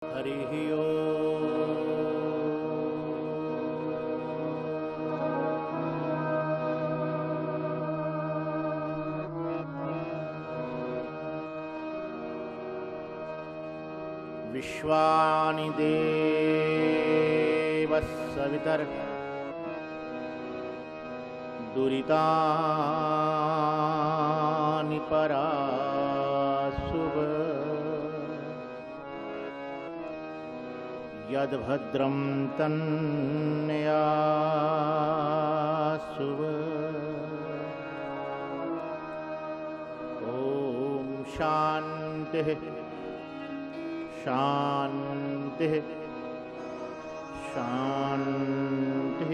हरिः ओम्। विश्वानि देवः सवितर् दुरितानि परासुव यद्भद्रं तन्यासुव। ॐ शान्तिः शान्तिः शान्तिः।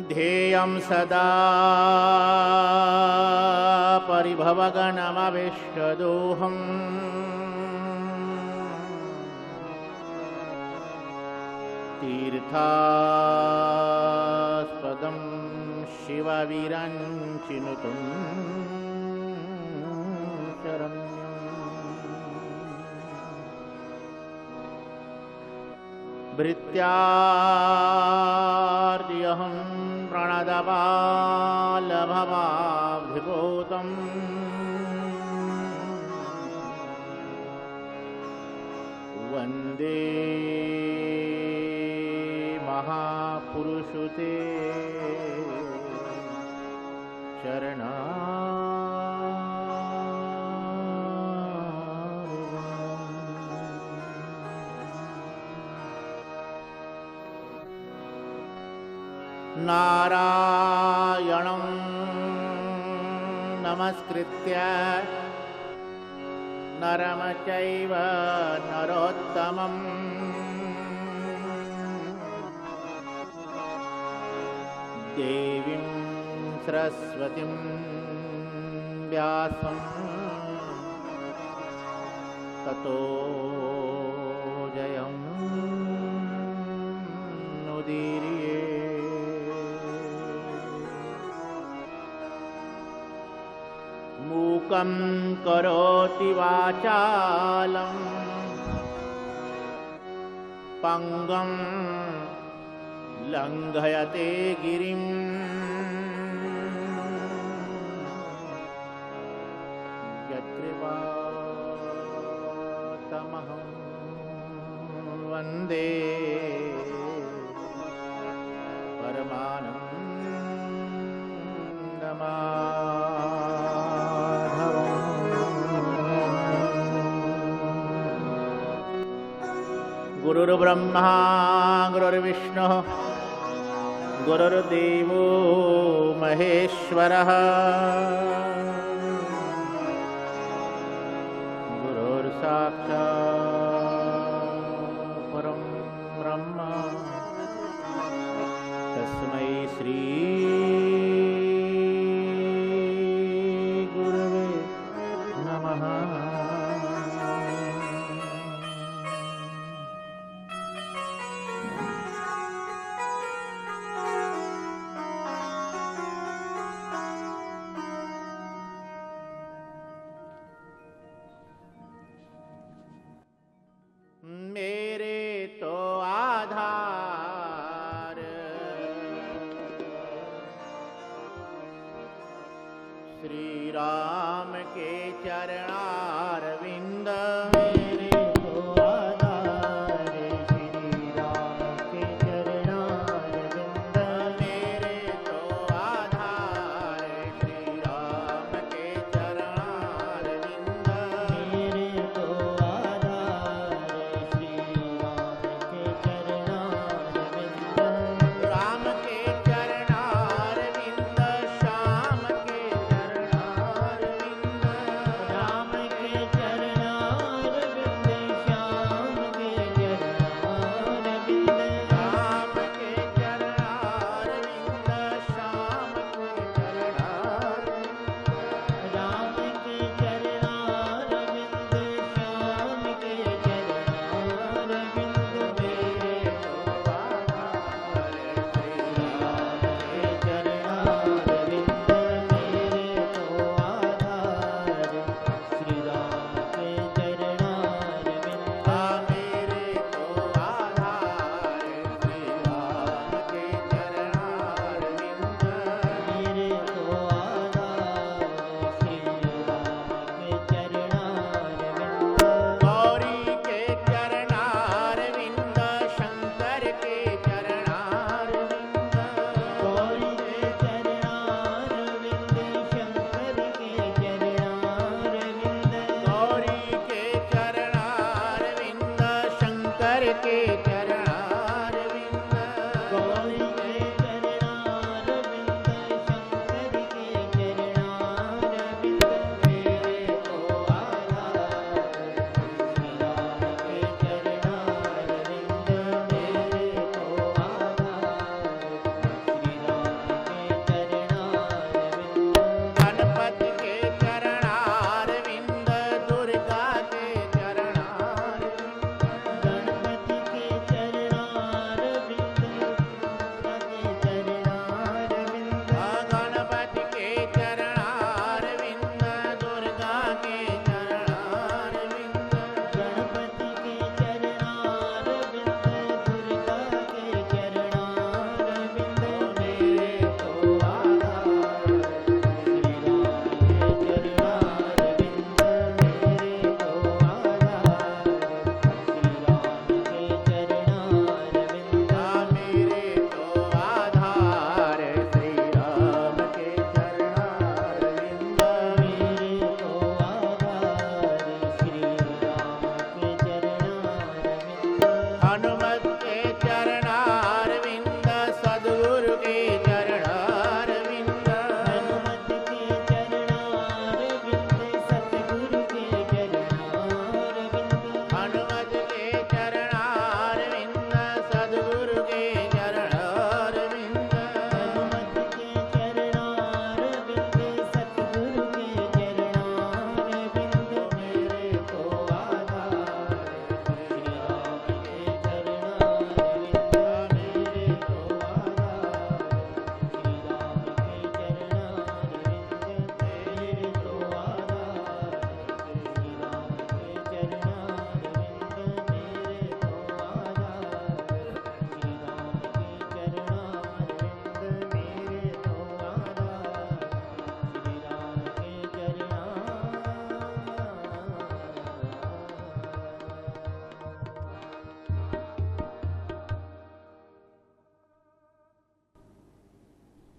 ध्येयं सदा परिभवगणमभीष्टदोहम् तीर्थास्पदं शिववीरञ्चिनुतं शरण्यम्। भृत्यार्यहं प्रणदबालभवाब्धिभूतम् वन्दे महापुरुषुते चरणा। नारायणं नमस्कृत्य नरं चैव नरोत्तमं देवीं सरस्वतीं व्यासं ततो जयमुदीरये। मूकं करोति वाचालं पंगुं लंघयते गिरिं यत्कृपातमहं वन्दे परमानन्दमाधवम्। गुरुर्ब्रह्मा गुरुर्विष्णुः गुरुर्देवो महेश्वरः गुरुर्साक्षात् परं ब्रह्म तस्मै श्री गुरवे नमः। मेरे तो आधार श्री राम के चरणारविंद। मेरे तो आधार श्री राम के चरणारविंद। मेरे तो आधार श्री राम के चरणारविंद। मेरे तो राम के चरणारविंद श्याम के चरणारविंद। राम के चरणारविंद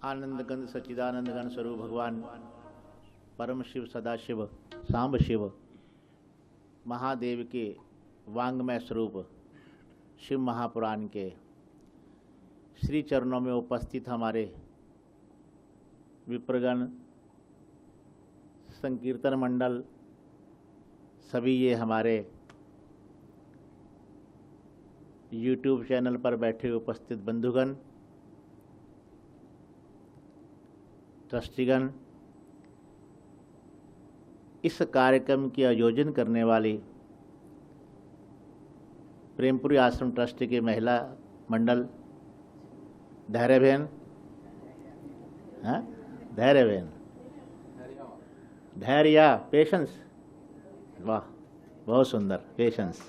आनंद गंध सच्चिदानंद घन स्वरूप भगवान परम शिव सदाशिव सांब शिव महादेव के वांग्मय स्वरूप शिव महापुराण के श्री चरणों में उपस्थित हमारे विप्रगण, संकीर्तन मंडल, सभी ये हमारे YouTube चैनल पर बैठे उपस्थित बंधुगण, ट्रस्टीगण, इस कार्यक्रम की आयोजन करने वाली प्रेमपुरी आश्रम ट्रस्ट के महिला मंडल धैर्य बहन, धैर्य बहन, धैर्य पेशेंस, वाह बहुत सुंदर पेशेंस।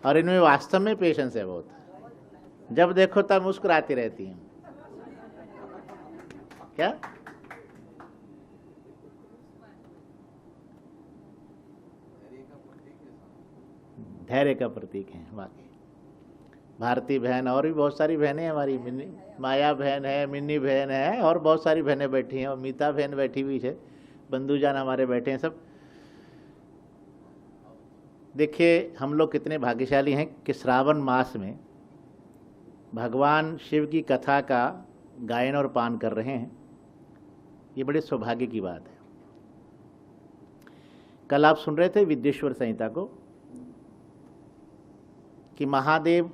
और इनमें वास्तव में पेशेंस है बहुत, जब देखो तब मुस्कुराती रहती हैं। क्या धैर्य का प्रतीक है वाकई। भारती बहन और भी बहुत सारी बहनें हैं हमारी, माया बहन है, मिन्नी बहन है, और बहुत सारी बहनें बैठी हैं, और मीता बहन बैठी हुई है, बंधुजान हमारे बैठे हैं सब। देखिए हम लोग कितने भाग्यशाली हैं कि श्रावण मास में भगवान शिव की कथा का गायन और पान कर रहे हैं। ये बड़े सौभाग्य की बात है। कल आप सुन रहे थे विद्येश्वर संहिता को कि महादेव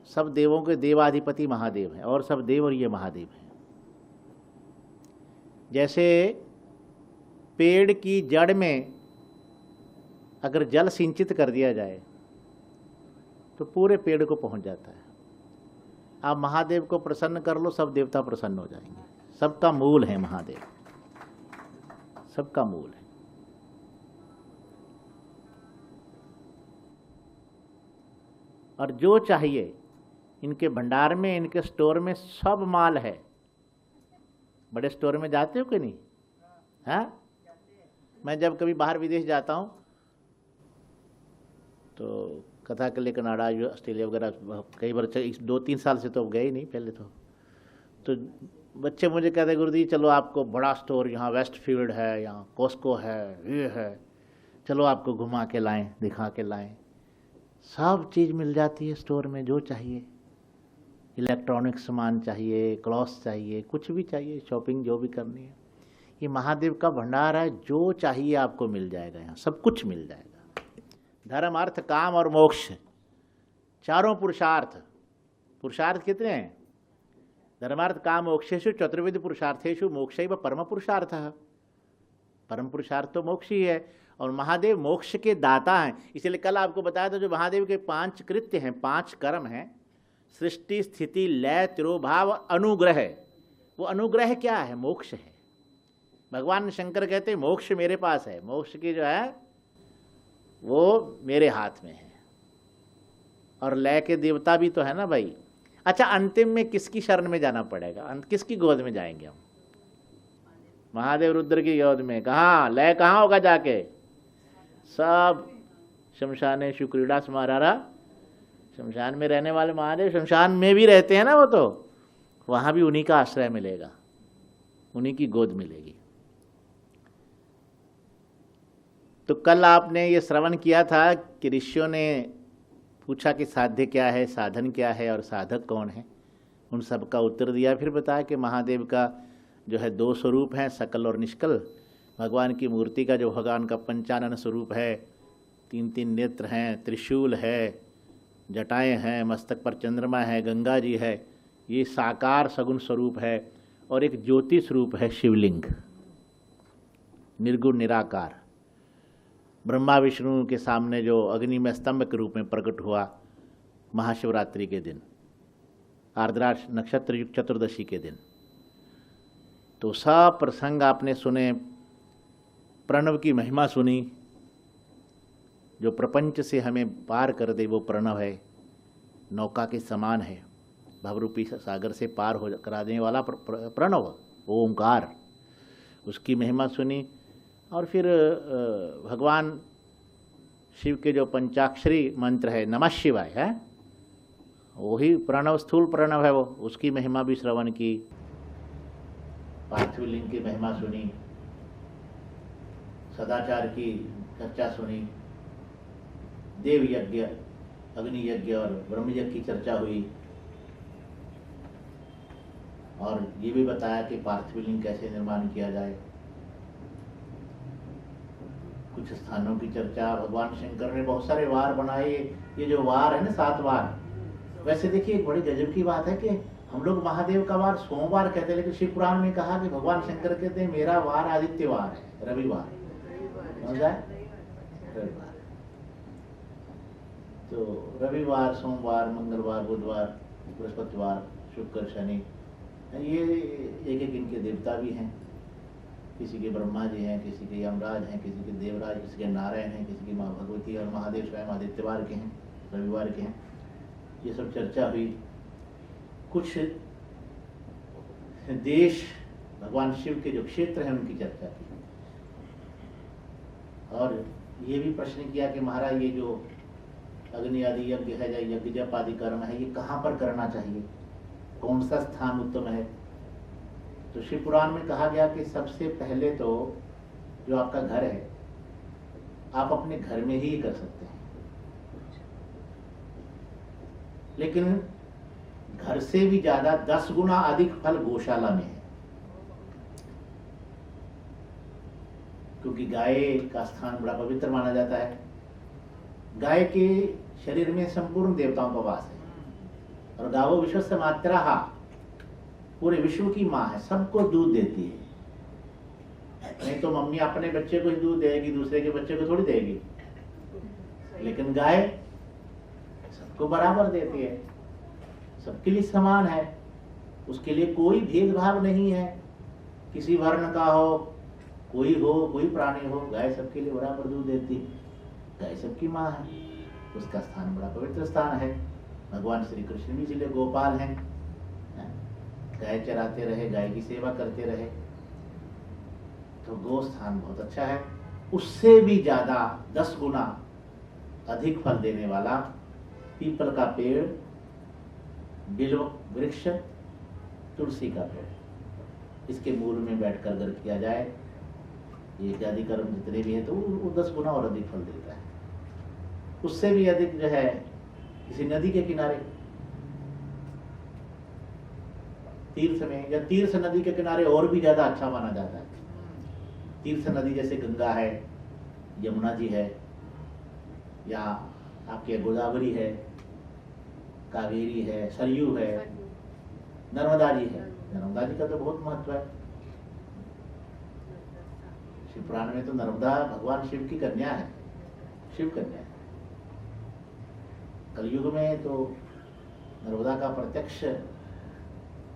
सब देवों के देवाधिपति महादेव हैं, और सब देव और ये महादेव हैं। जैसे पेड़ की जड़ में अगर जल सिंचित कर दिया जाए तो पूरे पेड़ को पहुंच जाता है। आप महादेव को प्रसन्न कर लो, सब देवता प्रसन्न हो जाएंगे। सबका मूल है महादेव, सबका मूल है। और जो चाहिए इनके भंडार में, इनके स्टोर में सब माल है। बड़े स्टोर में जाते हो कि नहीं? हाँ, मैं जब कभी बाहर विदेश जाता हूँ तो कथा के लिए कनाडा, ऑस्ट्रेलिया वगैरह कई बार, 2-3 साल से तो गए ही नहीं, पहले तो बच्चे मुझे कहते हैं गुरुजी चलो आपको बड़ा स्टोर यहाँ वेस्ट फील्ड है, यहाँ कॉस्को है, ये है, चलो आपको घुमा के लाएं, दिखा के लाएं। सब चीज़ मिल जाती है स्टोर में, जो चाहिए। इलेक्ट्रॉनिक सामान चाहिए, क्लॉथ्स चाहिए, कुछ भी चाहिए, शॉपिंग जो भी करनी है, ये महादेव का भंडार है। जो चाहिए आपको मिल जाएगा, यहाँ सब कुछ मिल जाएगा। धर्म, अर्थ, काम और मोक्ष, चारों पुरुषार्थ। पुरुषार्थ कितने हैं? धर्मार्थ काम मोक्षेषु चतुर्विध पुरुषार्थेषु मोक्षैव परम पुरुषार्थः। परम पुरुषार्थ तो मोक्ष ही है, और महादेव मोक्ष के दाता हैं। इसलिए कल आपको बताया था जो महादेव के 5 कृत्य हैं, 5 कर्म हैं, सृष्टि, स्थिति, लय, तिरोभाव, अनुग्रह। वो अनुग्रह क्या है? मोक्ष है। भगवान शंकर कहते हैं मोक्ष मेरे पास है, मोक्ष की जो है वो मेरे हाथ में है। और लय के देवता भी तो है ना भाई। अच्छा, अंतिम में किसकी शरण में जाना पड़ेगा? किसकी गोद में जाएंगे हम? महादेव रुद्र की गोद में। कहाँ लय, कहाँ होगा जाके? सब शमशाने शुक्रीड़ा समारारा। शमशान में रहने वाले महादेव शमशान में भी रहते हैं ना, वो तो वहां भी उन्हीं का आश्रय मिलेगा, उन्हीं की गोद मिलेगी। तो कल आपने ये श्रवण किया था कि ऋषियों ने पूछा कि साध्य क्या है, साधन क्या है, और साधक कौन है। उन सब का उत्तर दिया। फिर बताया कि महादेव का जो है 2 स्वरूप हैं, सकल और निष्कल। भगवान की मूर्ति का जो भगवान का पंचानन स्वरूप है, 3-3 नेत्र हैं, त्रिशूल है, जटाएं हैं, मस्तक पर चंद्रमा है, गंगा जी है, ये साकार सगुण स्वरूप है। और एक ज्योति स्वरूप है शिवलिंग, निर्गुण निराकार। ब्रह्मा विष्णु के सामने जो अग्नि में स्तंभ के रूप में प्रकट हुआ महाशिवरात्रि के दिन, आर्द्रा नक्षत्र युक्त चतुर्दशी के दिन। तो सब प्रसंग आपने सुने, प्रणव की महिमा सुनी। जो प्रपंच से हमें पार कर दे वो प्रणव है, नौका के समान है, भवरूपी सागर से पार हो करा देने वाला प्रणव ओंकार, उसकी महिमा सुनी। और फिर भगवान शिव के जो पंचाक्षरी मंत्र है नमः शिवाय है, वही प्रणव, स्थूल प्रणव है वो, उसकी महिमा भी श्रवण की। पार्थिव लिंग की महिमा सुनी, सदाचार की चर्चा सुनी, देव यज्ञ, अग्नि यज्ञ और ब्रह्म यज्ञ की चर्चा हुई, और ये भी बताया कि पार्थिव लिंग कैसे निर्माण किया जाए। कुछ स्थानों की चर्चा, भगवान शंकर ने बहुत सारे वार बनाए। ये जो वार है ना 7 वार, वैसे देखिए एक बड़ी गजब की बात है कि हम लोग महादेव का वार सोमवार कहते हैं, लेकिन शिव पुराण में कहा कि भगवान शंकर कहते हैं मेरा वार आदित्यवार है, रविवार। समझ आए? रविवार। तो रविवार, सोमवार, मंगलवार, बुधवार, बृहस्पतिवार, शुक्र, शनि, ये एक एक इनके देवता भी हैं। किसी के ब्रह्मा जी हैं, किसी के यमराज हैं, किसी के देवराज, किसी के नारायण हैं, किसी की माँ भगवती, और महादेव स्वयं आदित्यवार के हैं, रविवार के हैं। ये सब चर्चा हुई। कुछ देश भगवान शिव के जो क्षेत्र हैं उनकी चर्चा की, और ये भी प्रश्न किया कि महाराज ये जो अग्नि आदि यज्ञ है या यज्ञ जप आदि कर्म है, ये कहाँ पर करना चाहिए, कौन सा स्थान उत्तम है। तो शिव पुराण में कहा गया कि सबसे पहले तो जो आपका घर है, आप अपने घर में ही कर सकते हैं, लेकिन घर से भी ज्यादा 10 गुना अधिक फल गौशाला में है, क्योंकि गाय का स्थान बड़ा पवित्र माना जाता है। गाय के शरीर में संपूर्ण देवताओं का वास है, और गावो विश्वस्य मातरः, पूरे विश्व की माँ है, सबको दूध देती है। नहीं तो मम्मी अपने बच्चे को ही दूध देगी, दूसरे के बच्चे को थोड़ी देगी, लेकिन गाय सबको बराबर देती है, सबके लिए समान है, उसके लिए कोई भेदभाव नहीं है, किसी वर्ण का हो, कोई हो, कोई प्राणी हो, गाय सबके लिए बराबर दूध देती है। गाय सबकी माँ है, उसका स्थान बड़ा पवित्र स्थान है। भगवान श्री कृष्ण भी इसलिए गोपाल हैं, गाय चराते रहे, गाय की सेवा करते रहे, तो गो स्थान बहुत अच्छा है। उससे भी ज्यादा 10 गुना अधिक फल देने वाला पीपल का पेड़, बिल्व वृक्ष, तुलसी का पेड़, इसके मूल में बैठकर अगर किया जाए, ये इत्यादि कर्म जितने भी हैं, तो वो 10 गुना और अधिक फल देता है। उससे भी अधिक जो है किसी नदी के किनारे, तीर्थ में या तीर्थ नदी के किनारे और भी ज्यादा अच्छा माना जाता है। तीर्थ नदी जैसे गंगा है, यमुना जी है, या आपके गोदावरी है, कावेरी है, सरयू है, नर्मदा जी है। नर्मदा जी का तो बहुत महत्व है। शिव पुराण में तो नर्मदा भगवान शिव की कन्या है, शिव कन्या है। कलयुग में तो नर्मदा का प्रत्यक्ष,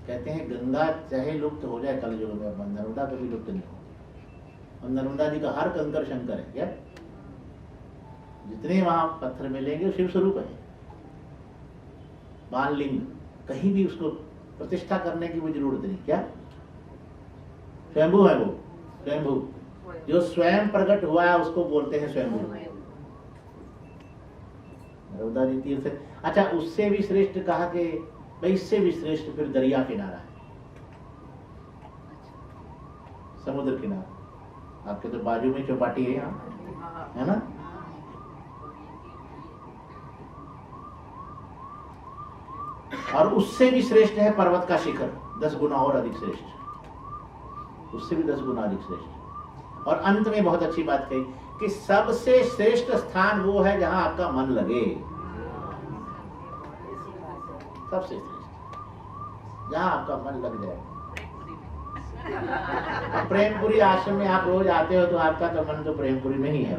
कहते हैं गंगा चाहे लुप्त हो जाए कलयुग में, नर्मदा कभी लुप्त नहीं हो। और नर्मदा जी का हर कंकर शंकर है, क्या जितने वहां पत्थर मिलेंगे शिव स्वरूप है। बाणलिंग, कहीं भी उसको प्रतिष्ठा करने की वो जरूरत नहीं, क्या स्वयंभू है वो, स्वयंभू जो स्वयं प्रकट हुआ है उसको बोलते हैं स्वयंभू। नर्मदा जी तीर्थ। अच्छा, उससे भी श्रेष्ठ कहा कि भाई इससे भी श्रेष्ठ फिर दरिया किनारा है, समुद्र किनारा। आपके तो बाजू में चौपाटी है यहाँ, है ना। और उससे भी श्रेष्ठ है पर्वत का शिखर, 10 गुना और अधिक श्रेष्ठ, उससे भी 10 गुना अधिक श्रेष्ठ। और अंत में बहुत अच्छी बात कही कि सबसे श्रेष्ठ स्थान वो है जहां आपका मन लगे, सबसे श्रेष्ठ जहां आपका मन लग जाए। प्रेमपुरी आश्रम में आप रोज आते हो तो आपका तो मन तो प्रेमपुरी में ही है,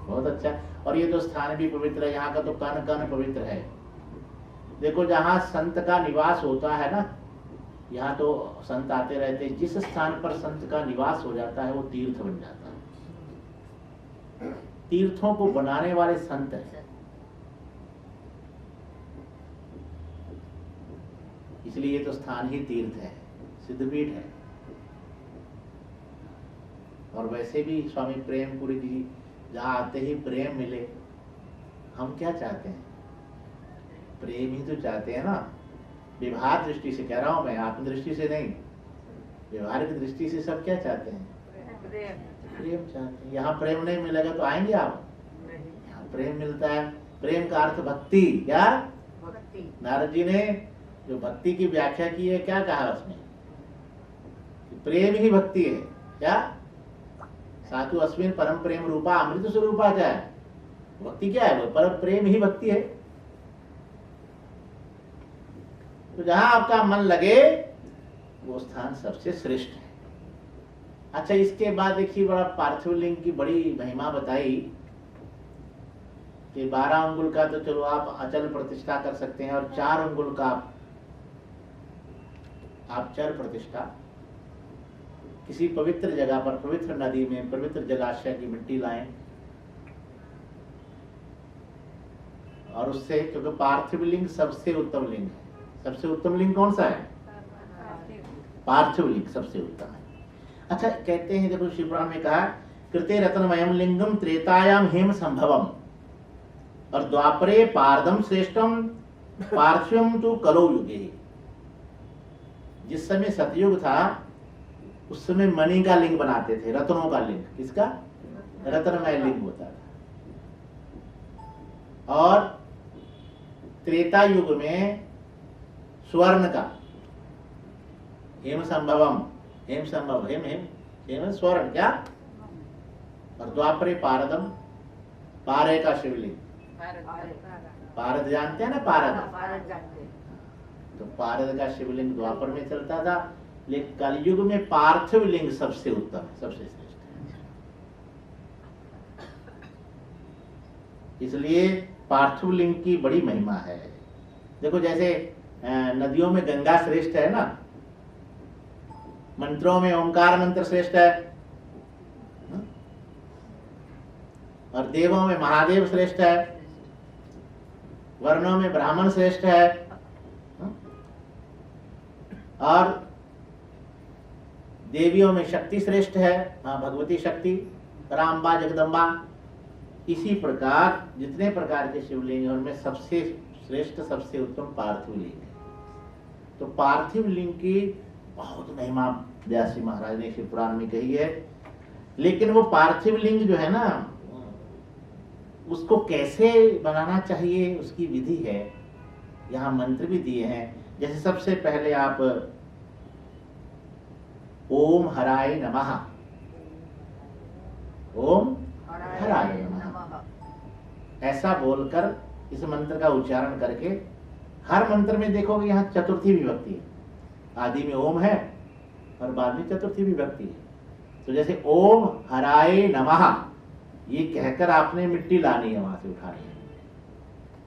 बहुत अच्छा। और ये तो स्थान भी पवित्र है, यहाँ का तो कण कण पवित्र है। देखो जहाँ संत का निवास होता है ना, यहाँ तो संत आते रहते हैं, जिस स्थान पर संत का निवास हो जाता है वो तीर्थ बन जाता है। तीर्थों को बनाने वाले संत हैं, इसलिए ये तो स्थान ही तीर्थ है, सिद्धपीठ है। और वैसे भी स्वामी प्रेमपुरी जी जहाँ आते ही प्रेम मिले, हम क्या चाहते हैं, प्रेम ही तो चाहते हैं ना। विवाह दृष्टि से कह रहा हूं मैं, आत्म दृष्टि से नहीं। व्यवहारिक दृष्टि से सब क्या चाहते हैं? प्रेम चाहते हैं। यहाँ प्रेम नहीं मिलेगा तो आएंगे आप? यहाँ प्रेम मिलता है। प्रेम का अर्थ भक्ति। क्या भक्ति? नारद जी ने जो भक्ति की व्याख्या की है क्या कहा उसमें? प्रेम ही भक्ति है। क्या? सातु अस्मिन परम प्रेम रूपा अमृत स्वरूपा। क्या है भक्ति? क्या है वो? परम प्रेम ही भक्ति है। तो जहां आपका मन लगे वो स्थान सबसे श्रेष्ठ है। अच्छा, इसके बाद देखिए बड़ा पार्थिव लिंग की बड़ी महिमा बताई कि 12 अंगुल का तो चलो आप अचल प्रतिष्ठा कर सकते हैं, और 4 अंगुल का आप चर प्रतिष्ठा किसी पवित्र जगह पर, पवित्र नदी में, पवित्र जलाशय की मिट्टी लाएं और उससे, क्योंकि पार्थिव लिंग सबसे उत्तम लिंग है। सबसे उत्तम लिंग कौन सा है? पार्थिव लिंग सबसे उत्तम है। अच्छा, कहते हैं देखो शिवपुराण में कहा कृते रत्नमयम लिंगम त्रेतायाम हेम संभवम, और द्वापरे पारदम श्रेष्ठम पार्थिवम तो कलो युगे। जिस समय सतयुग था उस समय मणि का लिंग बनाते थे, रत्नों का लिंग। किसका? रत्नमय लिंग होता था। और त्रेता युग में स्वर्ण का, हेम संभवम, हेम संभव, हेम हेम हेम स्वर्ण। क्या? और द्वापरे पारदम, पारे का शिवलिंग। पारद जानते हैं ना? पारद जानते हैं। तो पारद का शिवलिंग द्वापर में चलता था, लेकिन कलयुग में पार्थिव लिंग सबसे उत्तम है, सबसे श्रेष्ठ है। इसलिए पार्थिव लिंग की बड़ी महिमा है। देखो जैसे नदियों में गंगा श्रेष्ठ है ना, मंत्रों में ओंकार मंत्र श्रेष्ठ है, और देवों में महादेव श्रेष्ठ है, वर्णों में ब्राह्मण श्रेष्ठ है, और देवियों में शक्ति श्रेष्ठ है, हाँ भगवती शक्ति, रामबा, जगदम्बा। इसी प्रकार जितने प्रकार के शिवलिंग हैं उनमें सबसे श्रेष्ठ, सबसे उत्तम पार्थिव लिंग है। तो पार्थिव लिंग की बहुत महिमा व्यास जी महाराज ने शिवपुराण में कही है। लेकिन वो पार्थिव लिंग जो है ना, उसको कैसे बनाना चाहिए उसकी विधि है, यहाँ मंत्र भी दिए हैं। जैसे सबसे पहले आप ओम हराय नमः, ओम हराय नमः ऐसा बोलकर इस मंत्र का उच्चारण करके, हर मंत्र में देखोगे यहाँ चतुर्थी विभक्ति है। आदि में ओम है और बाद में चतुर्थी विभक्ति है। तो जैसे ओम हराय नमः ये कहकर आपने मिट्टी लानी है, वहां से उठानी है।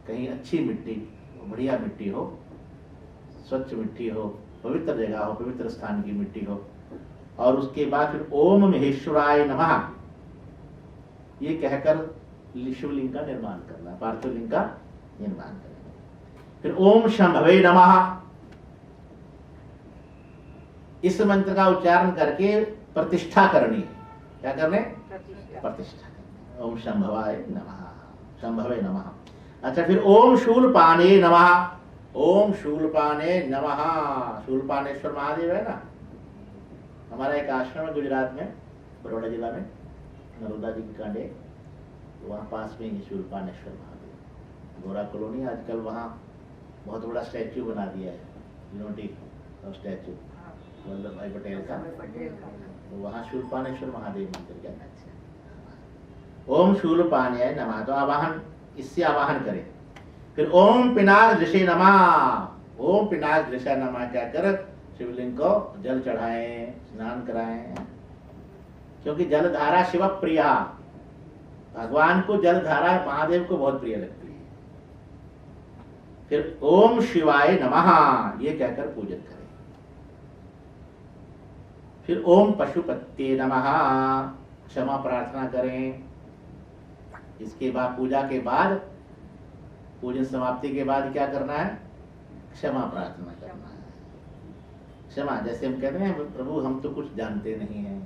कहीं अच्छी मिट्टी, बढ़िया मिट्टी हो, स्वच्छ मिट्टी हो, पवित्र जगह हो, पवित्र स्थान की मिट्टी हो। और उसके बाद फिर ओम महेश्वराय नमः ये कहकर शिवलिंग का निर्माण करना, पार्थिव लिंग का निर्माण करना। फिर ओम शंभवे नमः इस मंत्र का उच्चारण करके प्रतिष्ठा करनी है। क्या करने? प्रतिष्ठा। ओम शंभवाय नमः, शंभवे नमः। अच्छा, फिर ओम शूलपाणे नमः, ओम शूलपाणे नमः। शूलपाणेश्वर महादेव है ना, हमारा एक आश्रम है गुजरात में, बड़ौदा जिला में, नर्मदा जी की कांडे, वहाँ पास में ही शूलपाणेश्वर महादेव, गोरा कॉलोनी। आजकल वहाँ बहुत बड़ा स्टैचू बना दिया है, यूनिटी ऑफ स्टैचू वल्लभ भाई पटेल का। तो वहाँ शूलपाणेश्वर महादेव मंदिर का। ओम शूलपाण्याय नमः, तो आवाहन, इससे आवाहन करें। फिर ओम पिनाक दृशे नमः, ओम पिनाक दृशा नमः कहकर शिवलिंग को जल चढ़ाएं, स्नान कराएं, क्योंकि जलधारा शिव प्रिया, भगवान को जलधारा महादेव को बहुत प्रिय लगती है। फिर ओम शिवाय नमः ये कहकर पूजन करें। फिर ओम पशुपते नमः क्षमा प्रार्थना करें। इसके बाद पूजा के बाद, पूजन समाप्ति के बाद क्या करना है? क्षमा प्रार्थना करना है। क्षमा, जैसे हम कहते हैं प्रभु हम तो कुछ जानते नहीं हैं,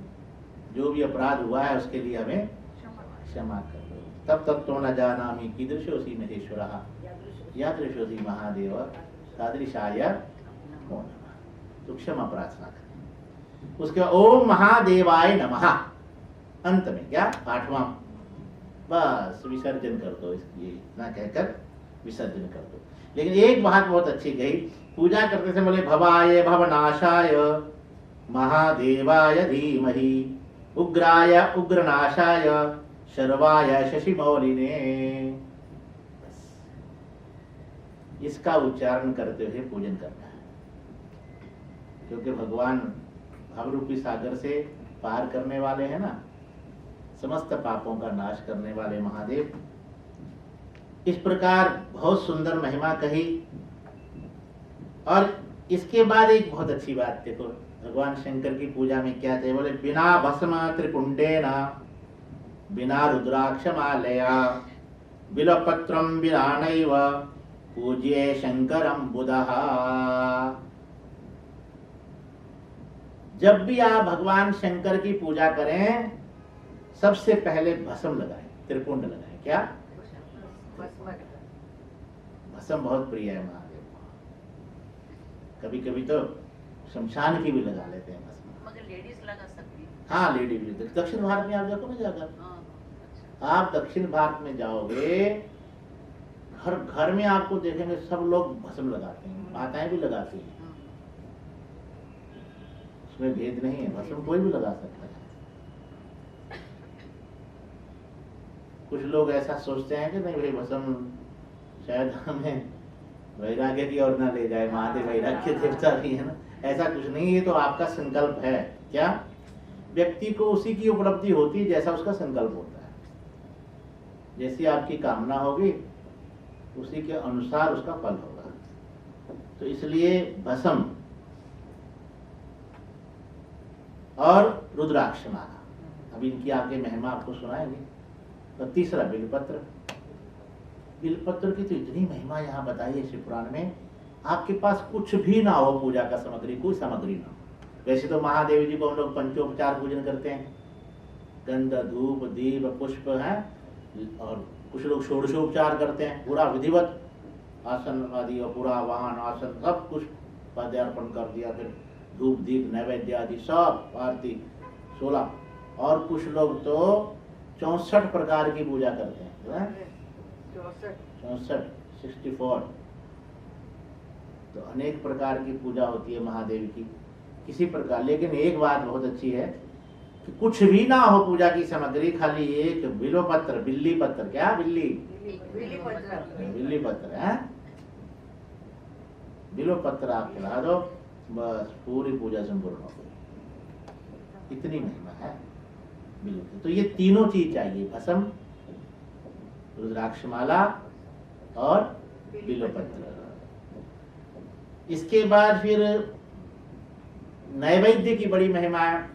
जो भी अपराध हुआ है उसके लिए हमें क्षमा कर दो। तब तक तो न जानामि कीदृशोऽसि महेश्वरः यादृशोऽसि महादेव तादृशाय नमो नमः। तो क्षमा प्रार्थना करें। उसके ओम महादेवाय नमः अंत में क्या 8वां, बस विसर्जन कर दो, इसलिए इतना कहकर विसर्जन कर दो। लेकिन एक बात बहुत अच्छी कही, पूजा करते समय बोले भवाय भवनाशाय महादेवाय धीमहि उग्राय उग्रनाशाय शर्वाय शशिमौलिने, इसका उच्चारण करते हुए पूजन करना है। क्योंकि भगवान भावरूपी सागर से पार करने वाले हैं ना, समस्त पापों का नाश करने वाले महादेव। इस प्रकार बहुत सुंदर महिमा कही। और इसके बाद एक बहुत अच्छी बात देखो, भगवान शंकर की पूजा में क्या थे, बोले बिना भस्म त्रिपुंडेन बिना रुद्राक्ष मालया बिलपत्रम बिना नैव पूज्ये शंकरम बुधः। जब भी आप भगवान शंकर की पूजा करें, सबसे पहले भस्म लगाएं, त्रिपुंड लगाएं। क्या भस्म बहुत प्रिय है महादेव को। कभी कभी तो शमशान की भी लगा लेते हैं भस्म, मगर लेडीज लगा सकती है। हाँ लेडीज भी। दक्षिण भारत में आप देखो ना जाकर, आप दक्षिण भारत में जाओगे, हर घर में आपको देखेंगे सब लोग भस्म लगाते हैं, माताएं भी लगाती हैं, उसमें भेद नहीं है, भस्म कोई भी लगा सकता है। कुछ लोग ऐसा सोचते हैं कि नहीं भाई भस्म शायद हमें वैराग्य की ओर ना ले जाए, महादेव वैराग्य देवता भी है ना, ऐसा कुछ नहीं। ये तो आपका संकल्प है। क्या व्यक्ति को उसी की उपलब्धि होती है जैसा उसका संकल्प होता है, जैसी आपकी कामना होगी उसी के अनुसार उसका फल होगा। तो इसलिए भस्म और रुद्राक्ष माला, अभी इनकी आगे महिमा आपको सुनाएंगे। और तीसरा बिलपत्र। बिलपत्र की तो इतनी महिमा यहाँ बताई है शिव पुराण में, आपके पास कुछ भी ना हो पूजा का सामग्री, कोई सामग्री ना हो। वैसे तो महादेव जी को हम लोग पंचोपचार पूजन करते हैं, गंध धूप दीप पुष्प है, और कुछ लोग षोडशोपचार करते हैं, पूरा विधिवत आसन आदि और पूरा वाहन आसन सब कुछ पदार्पण कर दिया, फिर धूप दीप नैवेद्य आदि सब आरती 16। और कुछ लोग तो 64 प्रकार की पूजा करते हैं, 64 तो अनेक प्रकार की पूजा होती है महादेव की किसी प्रकार। लेकिन एक बात बहुत अच्छी है कि कुछ भी ना हो पूजा की सामग्री, खाली एक बिल्वपत्र, बिल्ली पत्र, क्या बिल्ली पत्र है, बिल्वपत्र आप चढ़ा दो, बस पूरी पूजा संपूर्ण हो गई। इतनी महिमा है बिल्व की। तो ये तीनों चीज चाहिए, भस्म, रुद्राक्षमाला और बिल्वपत्र। इसके बाद फिर नैवेद्य की बड़ी महिमा है।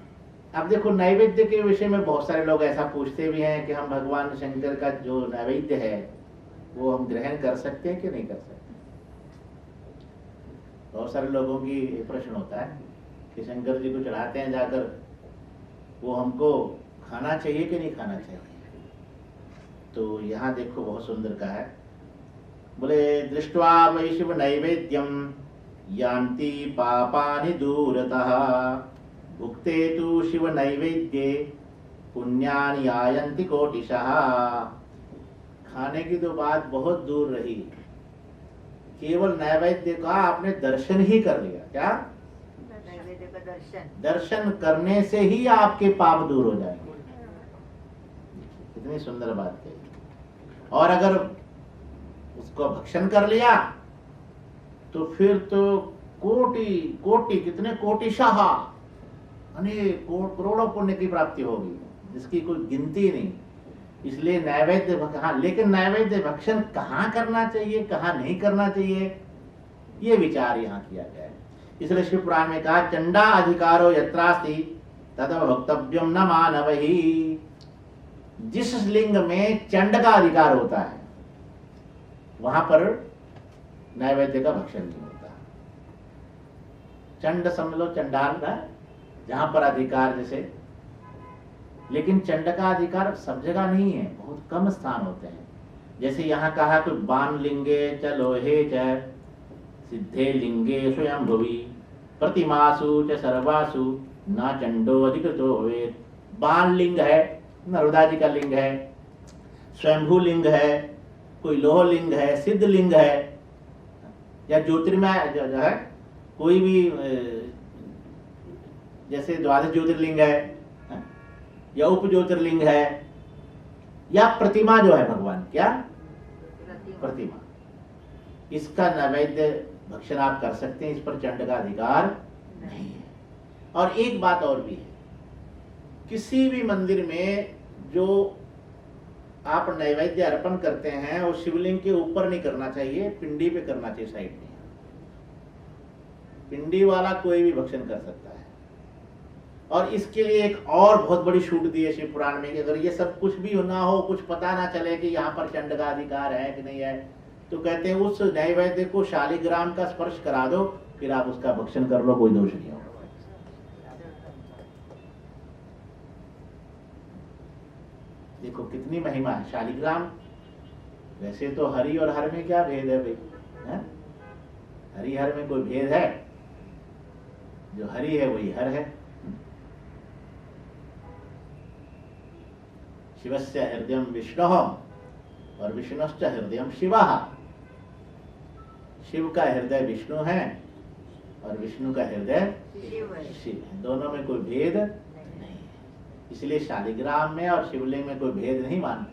अब देखो नैवेद्य के विषय में बहुत सारे लोग ऐसा पूछते भी हैं कि हम भगवान शंकर का जो नैवेद्य है वो हम ग्रहण कर सकते हैं कि नहीं कर सकते। बहुत सारे लोगों की प्रश्न होता है कि शंकर जी को चढ़ाते हैं जाकर, वो हमको खाना चाहिए कि नहीं खाना चाहिए। तो यहाँ देखो बहुत सुंदर कहा है, बोले दृष्ट्वा वै शिव नैवेद्यम यान्ति पापानि दूरतः भुक्ते तु शिव नैवेद्ये पुण्यानि आयन्ति कोटिशः। खाने की तो बात बहुत दूर रही, केवल नैवेद्य का आपने दर्शन ही कर लिया। क्या नैवेद्य का दर्शन करने से ही आपके पाप दूर हो जाएंगे। कितनी सुंदर बात कही। और अगर उसको भक्षण कर लिया तो फिर तो कोटि कोटि कितने कोटिशः अनेक करोड़ों पुण्य की प्राप्ति होगी जिसकी कोई गिनती नहीं। इसलिए नैवेद्य हाँ, लेकिन नैवेद्य भक्षण कहाँ करना चाहिए कहाँ नहीं करना चाहिए ये विचार यहाँ किया गया है। इसलिए शिव पुराण में कहा चंडा अधिकारो यत्रास्ति तद भक्तव्यम न मानवहि। जिस लिंग में चंड का अधिकार होता है वहां पर नैवेद्य का भक्षण नहीं होता। चंड समझ लो चंडाल का जहां पर अधिकार जैसे, लेकिन चंड का अधिकार सब जगह नहीं है, बहुत कम स्थान होते हैं। जैसे यहाँ कहा कि बाण लिंगे च लोहे च सिद्धे लिंगे स्वयं भुवि प्रतिमासु च सर्वासु ना चंडो अधिकृतो भवेत्। बाण लिंग है, नर्मदा जी का लिंग है, स्वयंभू लिंग है, कोई लोह लिंग है, सिद्ध लिंग है, या ज्योतिर्मय जो है कोई भी जैसे द्वादश ज्योतिर्लिंग है, या उप ज्योतिर्लिंग है, या प्रतिमा जो है भगवान, क्या प्रतिमा, इसका नैवेद्य भक्षण आप कर सकते हैं, इस पर चंड का अधिकार नहीं है। और एक बात और भी है, किसी भी मंदिर में जो आप नैवेद्य अर्पण करते हैं वो शिवलिंग के ऊपर नहीं करना चाहिए, पिंडी पे करना चाहिए, साइड में। पिंडी वाला कोई भी भक्षण कर सकता है। और इसके लिए एक और बहुत बड़ी छूट दी है शिव पुराण में कि अगर ये सब कुछ भी ना हो, कुछ पता ना चले कि यहाँ पर चंड का अधिकार है कि नहीं है, तो कहते हैं उस नैवेद्य को शालिग्राम का स्पर्श करा दो, फिर आप उसका भक्षण कर लो, कोई दोष नहीं होगा। देखो कितनी महिमा है शालिग्राम। वैसे तो हरि और हर में क्या भेद है भाई, है? हरि हर में कोई भेद है? जो हरि है वही हर है। शिवस्य हृदयम विष्णुः और विष्णुश्च हृदयम शिवः। शिव का हृदय विष्णु है और विष्णु का हृदय शिव है, दोनों में कोई भेद नहीं है। इसलिए शालिग्राम में और शिवलिंग में कोई भेद नहीं मानते,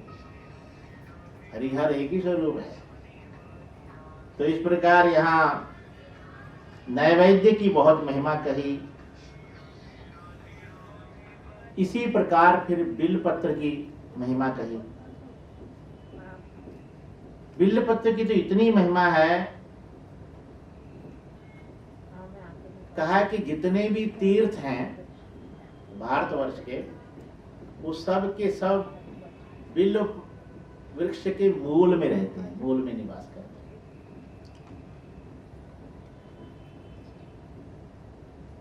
हरिहर एक ही स्वरूप है। तो इस प्रकार यहाँ नैवेद्य की बहुत महिमा कही। इसी प्रकार फिर बिल्वपत्र की महिमा कही। बिल्वपत्र की तो इतनी महिमा है, कहा कि जितने भी तीर्थ हैं भारतवर्ष के, वो सब के सब बिल्व वृक्ष के मूल में रहते हैं, मूल में निवास करते हैं।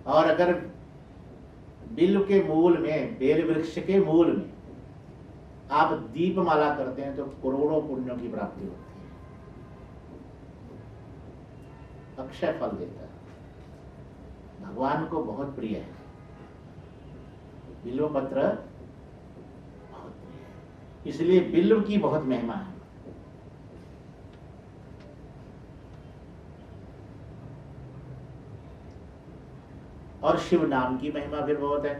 और अगर बिल्व के मूल में, बेल वृक्ष के मूल में आप दीपमाला करते हैं तो करोड़ों पुण्यों की प्राप्ति होती है, अक्षय फल देता है। भगवान को बहुत प्रिय है बिल्व पत्र, बहुत प्रिय है, इसलिए बिल्व की बहुत महिमा है। और शिव नाम की महिमा फिर बहुत है।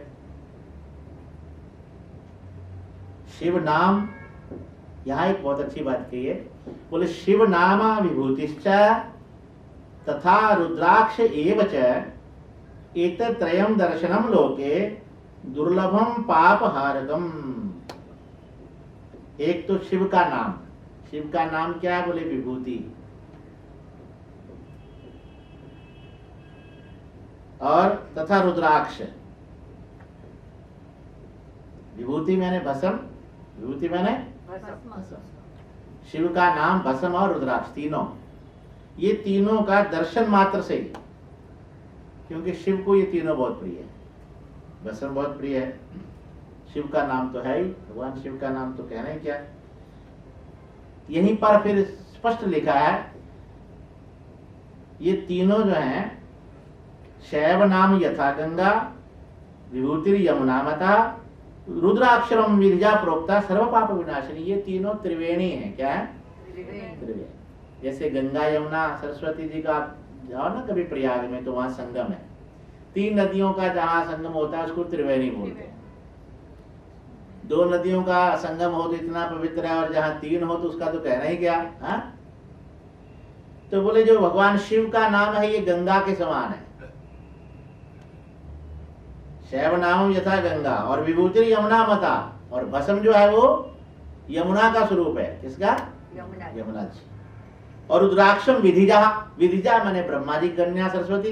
शिव नाम, यहां एक बहुत अच्छी बात कही है, बोले शिव नामा विभूतिश्च तथा रुद्राक्ष एव च एतत्रयम् दर्शनम लोके दुर्लभम पाप हारकम। एक तो शिव का नाम, शिव का नाम क्या है, बोले विभूति, और तथा रुद्राक्ष। विभूति मैंने भस्म, विभूति मैंने भस्म। शिव का नाम, भस्म और रुद्राक्ष, तीनों, ये तीनों का दर्शन मात्र से ही, क्योंकि शिव को ये तीनों बहुत प्रिय है। भस्म बहुत प्रिय है, शिव का नाम तो है ही, भगवान शिव का नाम तो कहना ही क्या। यहीं पर फिर स्पष्ट लिखा है, ये तीनों जो हैं, शैव नाम यथा गंगा विभूति यमुना मता रुद्राक्षरम विरजा प्रोक्ता सर्व पाप विनाशिनी। ये तीनों त्रिवेणी हैं, क्या है, त्रिवेणी। जैसे गंगा यमुना सरस्वती जी का आप जाओ ना कभी प्रयाग में, तो वहां संगम है, तीन नदियों का जहां संगम होता है उसको त्रिवेणी बोलते हैं। दो नदियों का संगम हो तो इतना पवित्र है, और जहां तीन हो तो उसका तो कहना ही क्या। हा? तो बोले जो भगवान शिव का नाम है ये गंगा के समान है, शैव नाम यथा गंगा, और विभूति यमुना मता, और भस्म जो है वो यमुना का स्वरूप है। किसका, यमुना जी। और रुद्राक्षम विधिजा, विधिजा माने ब्रह्मा जी कन्या सरस्वती,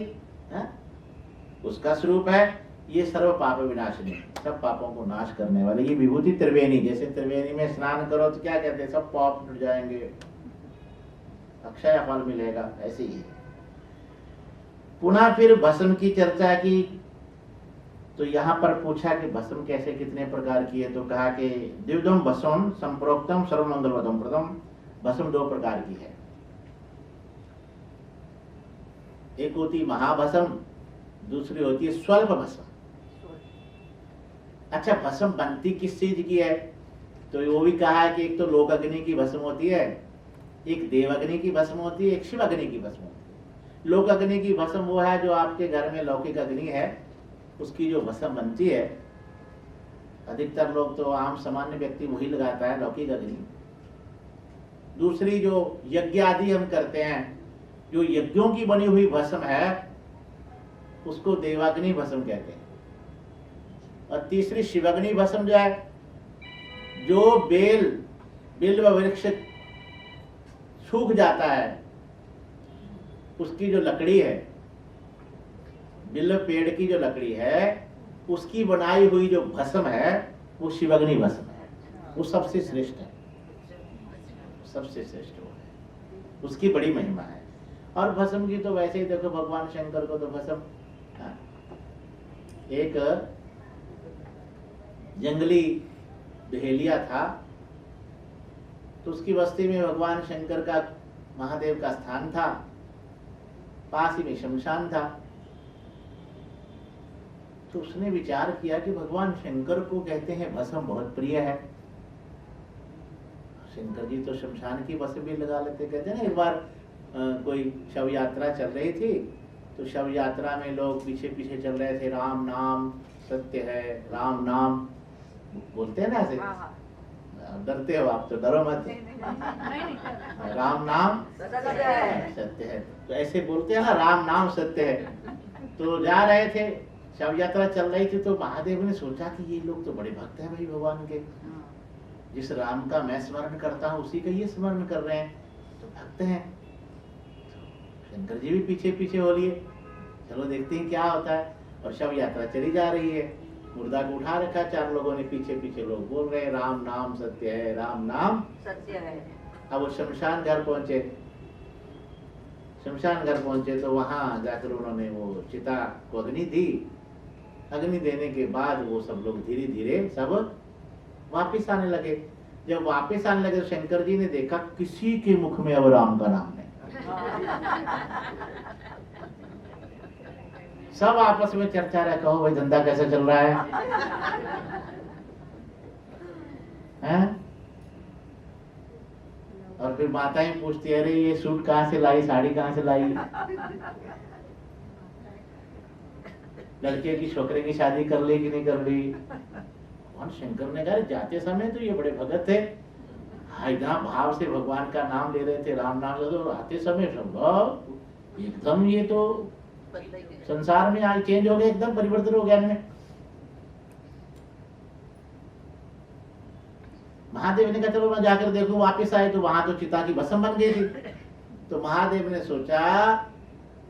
उसका स्वरूप है। ये सर्व पाप विनाशिनी, सब पापों को नाश करने वाले। ये विभूति त्रिवेणी, जैसे त्रिवेणी में स्नान करो तो क्या कहते हैं, सब पाप मिट जाएंगे, अक्षय फल मिलेगा, ऐसे ही। पुनः फिर भस्म की चर्चा की, तो यहाँ पर पूछा कि भस्म कैसे, कितने प्रकार की है, तो कहा कि द्विविधम भस्म संप्रोक्तम सर्वमंगलवदम प्रथम। भस्म दो प्रकार की है, एक होती महाभस्म, दूसरी होती है स्वल्प भस्म। अच्छा, भस्म बनती किस चीज की है? तो वो भी कहा है कि एक तो लोक अग्नि की भस्म होती है, एक देव अग्नि की भस्म होती है, एक शिव अग्नि की भस्म होती है। लोक अग्नि की भस्म वो है जो आपके घर में लौकिक अग्नि है, उसकी जो भस्म बनती है, अधिकतर लोग तो आम सामान्य व्यक्ति वही लगाता है, लौकिक अग्नि। दूसरी जो यज्ञ आदि हम करते हैं, जो यज्ञों की बनी हुई भस्म है, उसको देवाग्नि भस्म कहते हैं। और तीसरी शिवाग्नि भस्म जो है, जो बिल्व वृक्ष सूख जाता है, उसकी जो लकड़ी है, बिल्व पेड़ की जो लकड़ी है, उसकी बनाई हुई जो भस्म है, वो शिवाग्नि भस्म है। वो सबसे श्रेष्ठ है, सबसे श्रेष्ठ वो है, उसकी बड़ी महिमा है। और भस्म की तो वैसे ही देखो, भगवान शंकर को तो भस्म, एक जंगली बहेलिया था, तो उसकी बस्ती में भगवान शंकर का, महादेव का स्थान था, पास ही में शमशान था। तो उसने विचार किया कि भगवान शंकर को कहते हैं भस्म बहुत प्रिय है, शंकर जी तो शमशान की भस्म भी लगा लेते। कहते हैं ना, एक बार कोई शव यात्रा चल रही थी, तो शव यात्रा में लोग पीछे पीछे चल रहे थे, राम नाम सत्य है, राम नाम बोलते हैं ना ऐसे। डरते हो आप तो, डरो मत। राम नाम सत्य है, तो ऐसे बोलते हैं ना, राम नाम सत्य है। तो जा रहे थे, शव यात्रा चल रही थी, तो महादेव ने सोचा कि ये लोग तो बड़े भक्त हैं भाई भगवान के, जिस राम का मैं स्मरण करता हूँ उसी का ये स्मरण कर रहे हैं, तो भक्त हैं। तो शंकर जी भी पीछे पीछे हो लिए, चलो देखते हैं क्या होता है। और शव यात्रा चली जा रही है, मुर्दा को उठा रखा, चार लोगों ने, पीछे पीछे लोग बोल रहे हैं राम नाम सत्य है, राम नाम सत्य है। अब वो शमशान घर पहुंचे, शमशान घर पहुंचे तो वहां जाकर उन्होंने वो चिता को अग्नि दी। अग्नि देने के बाद वो सब लोग धीरे धीरे सब वापिस आने लगे। जब वापिस आने लगे तो शंकर जी ने देखा किसी के मुख में अब राम का नाम नहीं। सब आपस में चर्चा रहे, कहो भाई धंधा कैसे चल रहा है, हैं? और फिर माताएं पूछती है, अरे ये सूट कहाँ से लाई, साड़ी कहाँ से लाई, लड़के की छोकरे की शादी कर ली कि नहीं कर ली। भगवान शंकर ने कहा, जाते समय तो ये बड़े भगत थे, इतना भाव से भगवान का नाम ले रहे थे, राम नाम ले, तो आते समय सब एकदम ये तो संसार में आज चेंज हो गया, एकदम परिवर्तन हो गया इनमें। महादेव ने कहा चलो मैं जाकर देखूं। वापस आए तो वहां तो चिता की भस्म बन गई थी। तो महादेव ने सोचा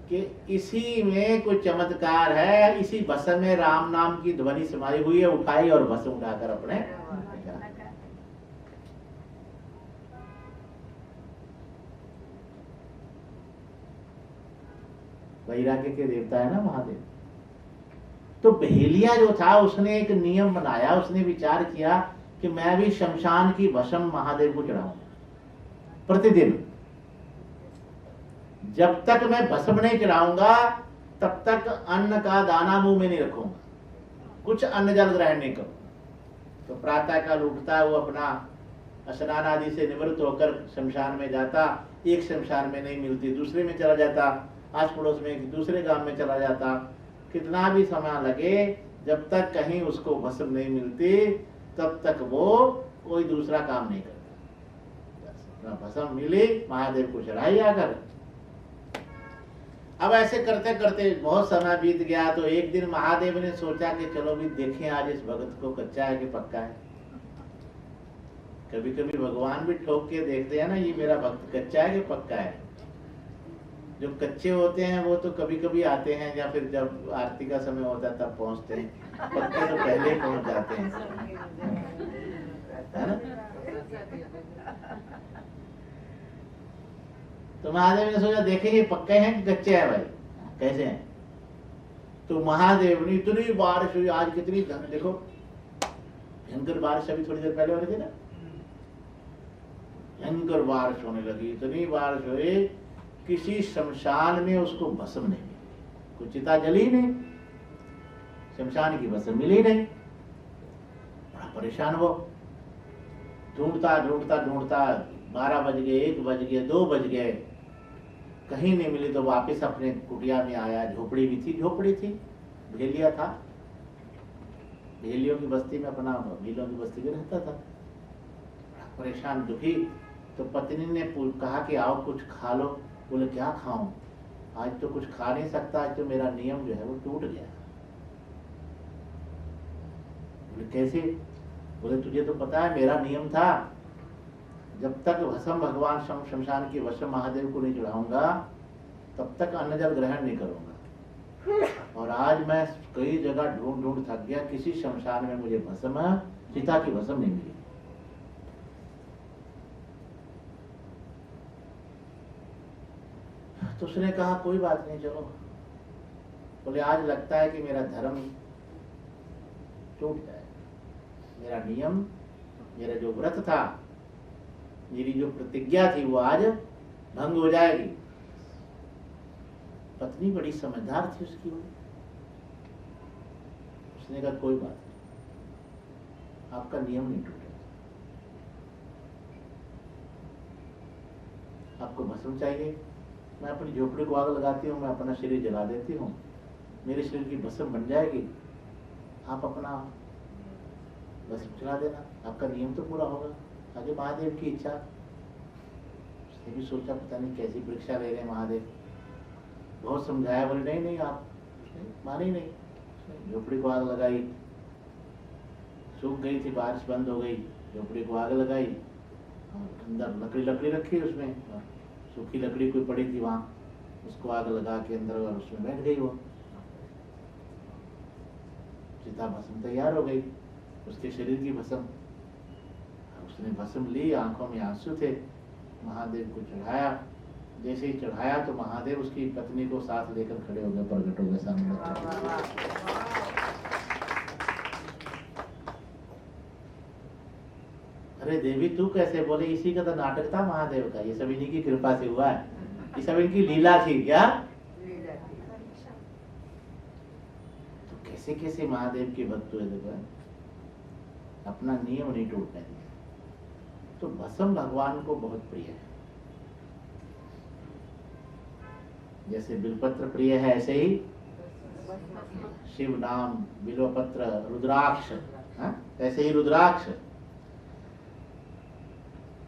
कि इसी में कोई चमत्कार है, इसी भस्म में राम नाम की ध्वनि समाई हुई है। उठाई और भस्म उठाकर अपने वैराग्य के देवता है ना महादेव। तो बहेलिया जो था उसने एक नियम बनाया, उसने विचार किया कि मैं भी शमशान की भस्म महादेव को चढ़ाऊंगा प्रतिदिन। जब तक मैं भस्म नहीं चढ़ाऊंगा तब तक अन्न का दाना मुंह में नहीं रखूंगा, कुछ अन्न जल ग्रहण नहीं करूंगा। तो प्रातः काल उठता, वो अपना स्नान आदि से निवृत्त होकर शमशान में जाता। एक शमशान में नहीं मिलती, दूसरे में चला जाता, आस पड़ोस में दूसरे गांव में चला जाता। कितना भी समय लगे, जब तक कहीं उसको भस्म नहीं मिलती तब तक वो कोई दूसरा काम नहीं करता। भस्म मिली, महादेव को चढ़ाई आकर। अब ऐसे करते करते बहुत समय बीत गया। तो एक दिन महादेव ने सोचा कि चलो भी देखें आज इस भगत को कच्चा है कि पक्का है। कभी कभी भगवान भी ठोक के देखते हैं ना, ये मेरा भक्त कच्चा है कि पक्का है। जो कच्चे होते हैं वो तो कभी कभी आते हैं, या फिर जब आरती का समय होता है तब पहुंचते हैं। पक्के तो पहले ही पहुंच जाते हैं, है ना? तो महादेव ने सोचा देखेंगे पक्के हैं कि कच्चे हैं भाई, कैसे हैं। तो महादेव ने इतनी बारिश हुई आज, कितनी देखो भयंकर बारिश अभी थोड़ी देर पहले हो रही थी ना, भयंकर बारिश होने लगी। इतनी बारिश हुई किसी शमशान में उसको भस्म नहीं मिली, कोई चिता जली नहीं, शमशान की भस्म मिली नहीं। परेशान वो, ढूंढता ढूंढता ढूंढता 12 बज गए, 1 बज गए, 2 बज गए, कहीं नहीं मिली तो वापस अपने कुटिया में आया। झोपड़ी भी थी, झोपड़ी थी, भेलिया था, भेलियों की बस्ती में, अपना भीलों की बस्ती में रहता था। परेशान दुखी, तो पत्नी ने कहा कि आओ कुछ खा लो। बोले क्या खाऊं, आज तो कुछ खा नहीं सकता, आज तो मेरा नियम जो है वो टूट गया। बोले कैसे? बोले तुझे तो पता है मेरा नियम था, जब तक भस्म भगवान शमशान की भस्म महादेव को नहीं चढ़ाऊंगा तब तक अन्न जल ग्रहण नहीं करूंगा। और आज मैं कई जगह ढूंढ ढूंढ थक गया, किसी शमशान में मुझे भस्म, सीता की भस्म नहीं मिली। तो उसने कहा कोई बात नहीं, चलो। बोले आज लगता है कि मेरा धर्म टूट जाए, मेरा नियम, मेरा जो व्रत था, मेरी जो प्रतिज्ञा थी वो आज भंग हो जाएगी। पत्नी बड़ी समझदार थी उसकी, उसने कहा कोई बात नहीं, आपका नियम नहीं टूटेगा, आपको भस्म चाहिए, मैं अपनी झोपड़ी को आग लगाती हूँ, मैं अपना शरीर जला देती हूँ, मेरे शरीर की भस्म बन जाएगी, आप अपना भस्म चला देना, आपका नियम तो पूरा होगा। आगे महादेव की इच्छा। उसने भी सोचा पता नहीं कैसी परीक्षा ले रहे हैं महादेव, बहुत समझाया, बोले नहीं नहीं आप, माने नहीं। झोपड़ी को आग लगाई, सूख गई थी, बारिश बंद हो गई, झोपड़ी को आग लगाई, अंदर लकड़ी रखी उसमें, सूखी लकड़ी कोई पड़ी थी वहां, उसको आग लगा के अंदर और उसमें बैठ गई वो। सीता भस्म तैयार हो गई, उसके शरीर की भस्म। उसने भस्म ली, आंखों में आंसू थे, महादेव को चढ़ाया। जैसे ही चढ़ाया तो महादेव उसकी पत्नी को साथ लेकर खड़े हो गए, प्रकट हो गए सामने। अरे देवी तू कैसे? बोले इसी का तो नाटक था महादेव का, ये सब इन्हीं की कृपा से हुआ है, ये सब इनकी लीला थी। क्या तो कैसे कैसे महादेव के भक्त हुए, देखो अपना नियम नहीं टूटने दिया। तो भस्म भगवान को बहुत प्रिय है, जैसे बिलपत्र प्रिय है ऐसे ही शिव नाम, बिल्वपत्र, रुद्राक्ष, ऐसे ही रुद्राक्ष।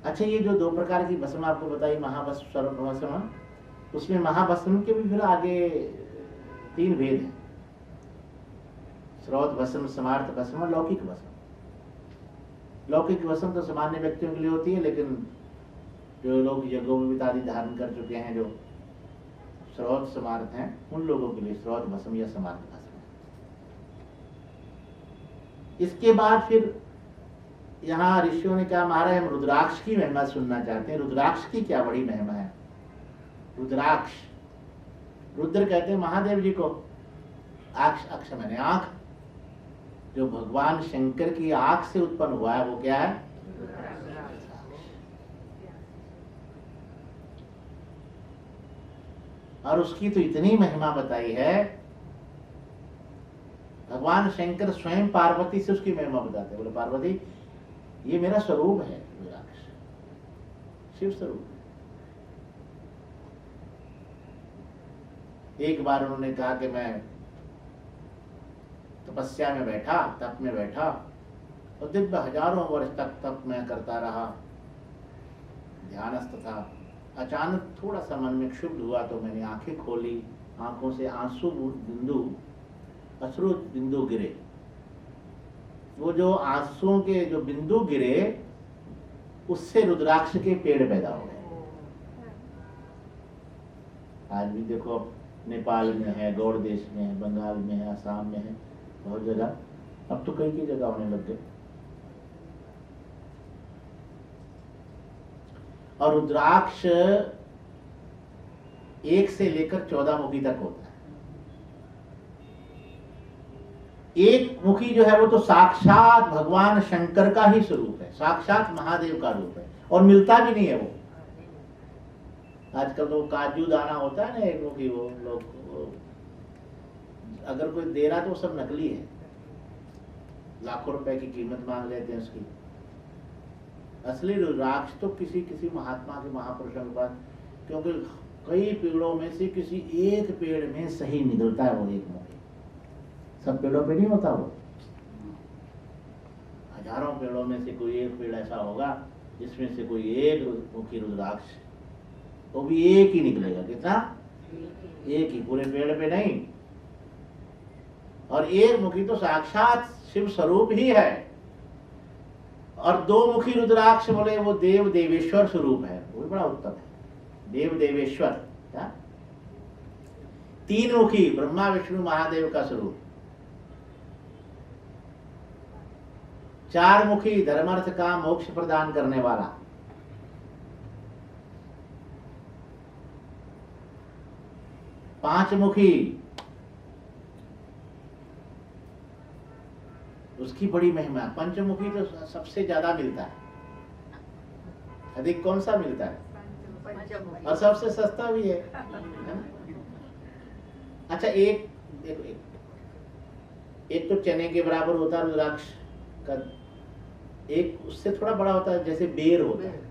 अच्छा ये जो 2 प्रकार की भस्म आपको बताई, महाभस्म, सर्वभस्म, उसमें महाभस्म के भी फिर आगे 3 भेद हैं, श्रौत भस्म, समार्थ भस्म और लौकिक भस्म। लौकिक भस्म तो सामान्य व्यक्तियों के लिए होती है, लेकिन जो लोग यज्ञों में भी आदि धारण कर चुके हैं, जो श्रौत समार्थ हैं, उन लोगों के लिए श्रौत भस्म या समार्थ भस्म। इसके बाद फिर यहाँ ऋषियों ने कहा महाराज हम रुद्राक्ष की महिमा सुनना चाहते हैं। रुद्राक्ष की क्या बड़ी महिमा है? रुद्राक्ष, रुद्र कहते हैं महादेव जी को, अक्ष, अक्ष मैंने आंख, जो भगवान शंकर की आंख से उत्पन्न हुआ है वो क्या है? और उसकी तो इतनी महिमा बताई है, भगवान शंकर स्वयं पार्वती से उसकी महिमा बताते हैं। बोले पार्वती ये मेरा स्वरूप है, रुद्राक्ष शिव स्वरूप है। एक बार उन्होंने कहा कि मैं तपस्या में बैठा, तप में बैठा, और दिव्य हजारों वर्ष तक तप मैं करता रहा, ध्यानस्थ था। अचानक थोड़ा सा मन में क्षुब्ध हुआ तो मैंने आंखें खोली, आंखों से आंसू बिंदु, अश्रु बिंदु गिरे। वो जो आंसुओं के जो बिंदु गिरे, उससे रुद्राक्ष के पेड़ पैदा हो गए। आज भी देखो नेपाल में है, गौड़ देश में है, बंगाल में है, असम में है, बहुत जगह, अब तो कई जगह होने लग गए। और रुद्राक्ष 1 से लेकर 14 मुखी तक होता है। एक मुखी जो है वो तो साक्षात भगवान शंकर का ही स्वरूप है, साक्षात महादेव का रूप है, और मिलता भी नहीं है वो। आजकल तो काजू दाना होता है ना एक मुखी, वो लोग अगर कोई दे रहा तो वो सब नकली है, लाखों रुपए की कीमत मांग लेते हैं उसकी। असली रुद्राक्ष तो किसी किसी महात्मा के, महापुरुषों के पास, क्योंकि कई पेड़ों में से किसी एक पेड़ में सही निकलता है वो एक मुखी। सब पेड़ों पे नहीं होता वो, हजारों पेड़ों में से कोई एक पेड़ ऐसा होगा जिसमें से कोई एक मुखी रुद्राक्ष, वो भी एक ही निकलेगा। कितना? एक ही, पूरे पेड़ पे नहीं। और एक मुखी तो साक्षात शिव स्वरूप ही है, और दो मुखी रुद्राक्ष बोले वो देव देवेश्वर स्वरूप है, वो भी बड़ा उत्तम है। देव देवेश्वर क्या? तीन मुखी ब्रह्मा विष्णु महादेव का स्वरूप, चार मुखी धर्मार्थ का मोक्ष प्रदान करने वाला, पांच मुखी उसकी बड़ी महिमा। पंचमुखी तो सबसे ज्यादा मिलता है, अधिक कौन सा मिलता है? पंचमुखी। और सबसे सस्ता भी है। अच्छा, एक एक तो चने के बराबर होता है रुद्राक्ष का, एक उससे थोड़ा बड़ा होता है जैसे बेर होता है,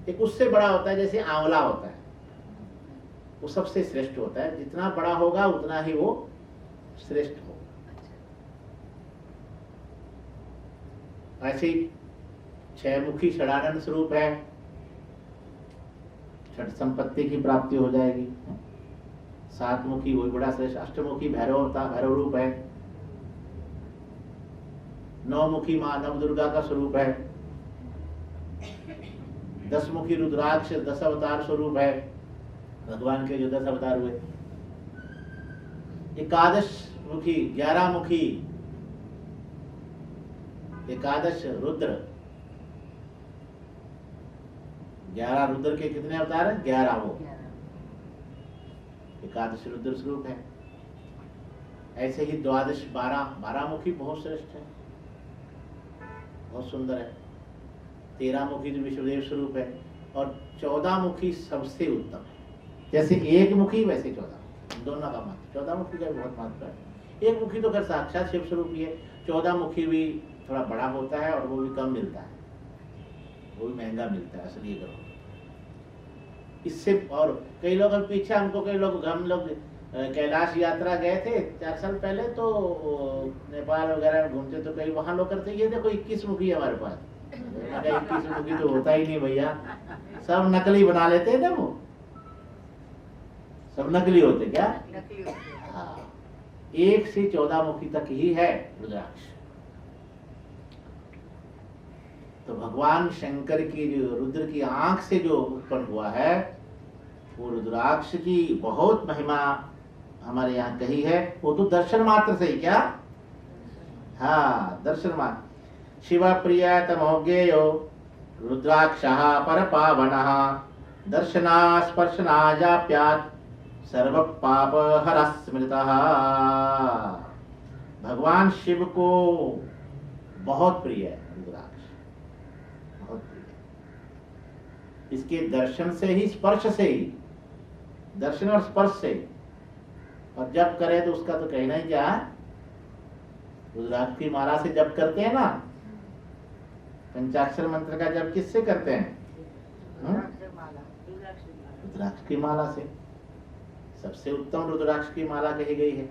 एक उससे बड़ा होता है जैसे आंवला होता है। वो सबसे श्रेष्ठ होता है, जितना बड़ा होगा उतना ही वो श्रेष्ठ होगा। ऐसे ही छह मुखी षडानंद स्वरूप है, छठ संपत्ति की प्राप्ति हो जाएगी। सात मुखी वही बड़ा श्रेष्ठ, अष्टमुखी भैरव रूप है, नौ मुखी मां नव दुर्गा का स्वरूप है, 10 मुखी रुद्राक्ष 10 अवतार स्वरूप है, भगवान के जो 10 अवतार हुए। 11 मुखी 11 मुखी 11 रुद्र, 11 रुद्र के कितने अवतार हैं? 11 वो 11 रुद्र स्वरूप है। ऐसे ही 12 मुखी बहुत श्रेष्ठ है, बहुत सुंदर है। 13 मुखी जो विश्वदेव स्वरूप है, और 14 मुखी सबसे उत्तम है। जैसे एक मुखी वैसे 14, दोनों का महत्व। 14 मुखी का भी बहुत महत्व है। एक मुखी तो खैर साक्षात शिव स्वरूप ही है, 14 मुखी भी थोड़ा बड़ा होता है और वो भी कम मिलता है, वो भी महंगा मिलता है असली अगर हो। इससे और कई लोग पीछे हमको, हम लोग कैलाश यात्रा गए थे 4 साल पहले, तो नेपाल वगैरह में घूमते, तो कई वहां लोग करते, ये देखो 21 मुखी है हमारे पास। 21 मुखी तो होता ही नहीं भैया, सब नकली बना लेते हैं ना, वो सब नकली होते क्या? हाँ, 1 से 14 मुखी तक ही है रुद्राक्ष। तो भगवान शंकर की जो रुद्र की आंख से जो उत्पन्न हुआ है, वो रुद्राक्ष की बहुत महिमा हमारे यहाँ कही है। वो तो दर्शन मात्र से ही क्या? हाँ, दर्शन मात्र। शिव प्रिय तमोज्ञेयो रुद्राक्षः पर पावनः दर्शना स्पर्शना जाप्यात् सर्व पाप हरः स्मृतः। भगवान शिव को बहुत प्रिय है रुद्राक्ष, बहुत प्रिय है। इसके दर्शन से ही, स्पर्श से ही, दर्शन और स्पर्श से, और जप करे तो उसका तो कहना ही क्या है। रुद्राक्ष की माला से जप करते हैं ना, पंचाक्षर मंत्र का जप किससे करते हैं? रुद्राक्ष की माला से। सबसे उत्तम रुद्राक्ष की माला कही गई है,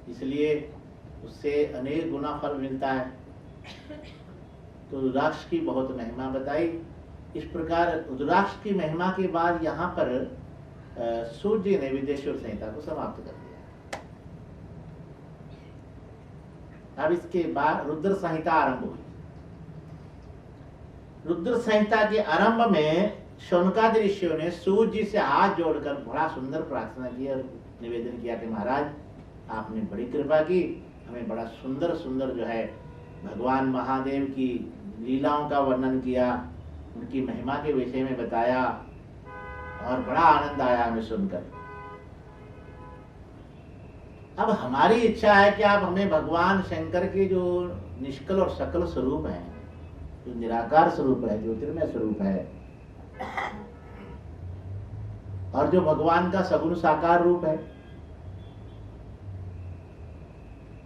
इसलिए उससे अनेक गुना फल मिलता है। तो रुद्राक्ष की बहुत महिमा बताई। इस प्रकार रुद्राक्ष की महिमा के बाद यहाँ पर सूर्य ने विदेश्वर संहिता को समाप्त कर दिया। अब इसके बाद रुद्र संहिता आरंभ हुई। रुद्र संहिता के आरंभ में शौनकादि ऋषियों ने सूर्य जी से हाथ जोड़कर बड़ा सुंदर प्रार्थना की और निवेदन किया कि महाराज, आपने बड़ी कृपा की, हमें बड़ा सुंदर सुंदर जो है भगवान महादेव की लीलाओं का वर्णन किया, उनकी महिमा के विषय में बताया, और बड़ा आनंद आया हमें सुनकर। अब हमारी इच्छा है कि आप हमें भगवान शंकर के जो निष्कल और सकल स्वरूप है, जो निराकार स्वरूप है, ज्योतिर्मय स्वरूप है, और जो भगवान का सगुण साकार रूप है,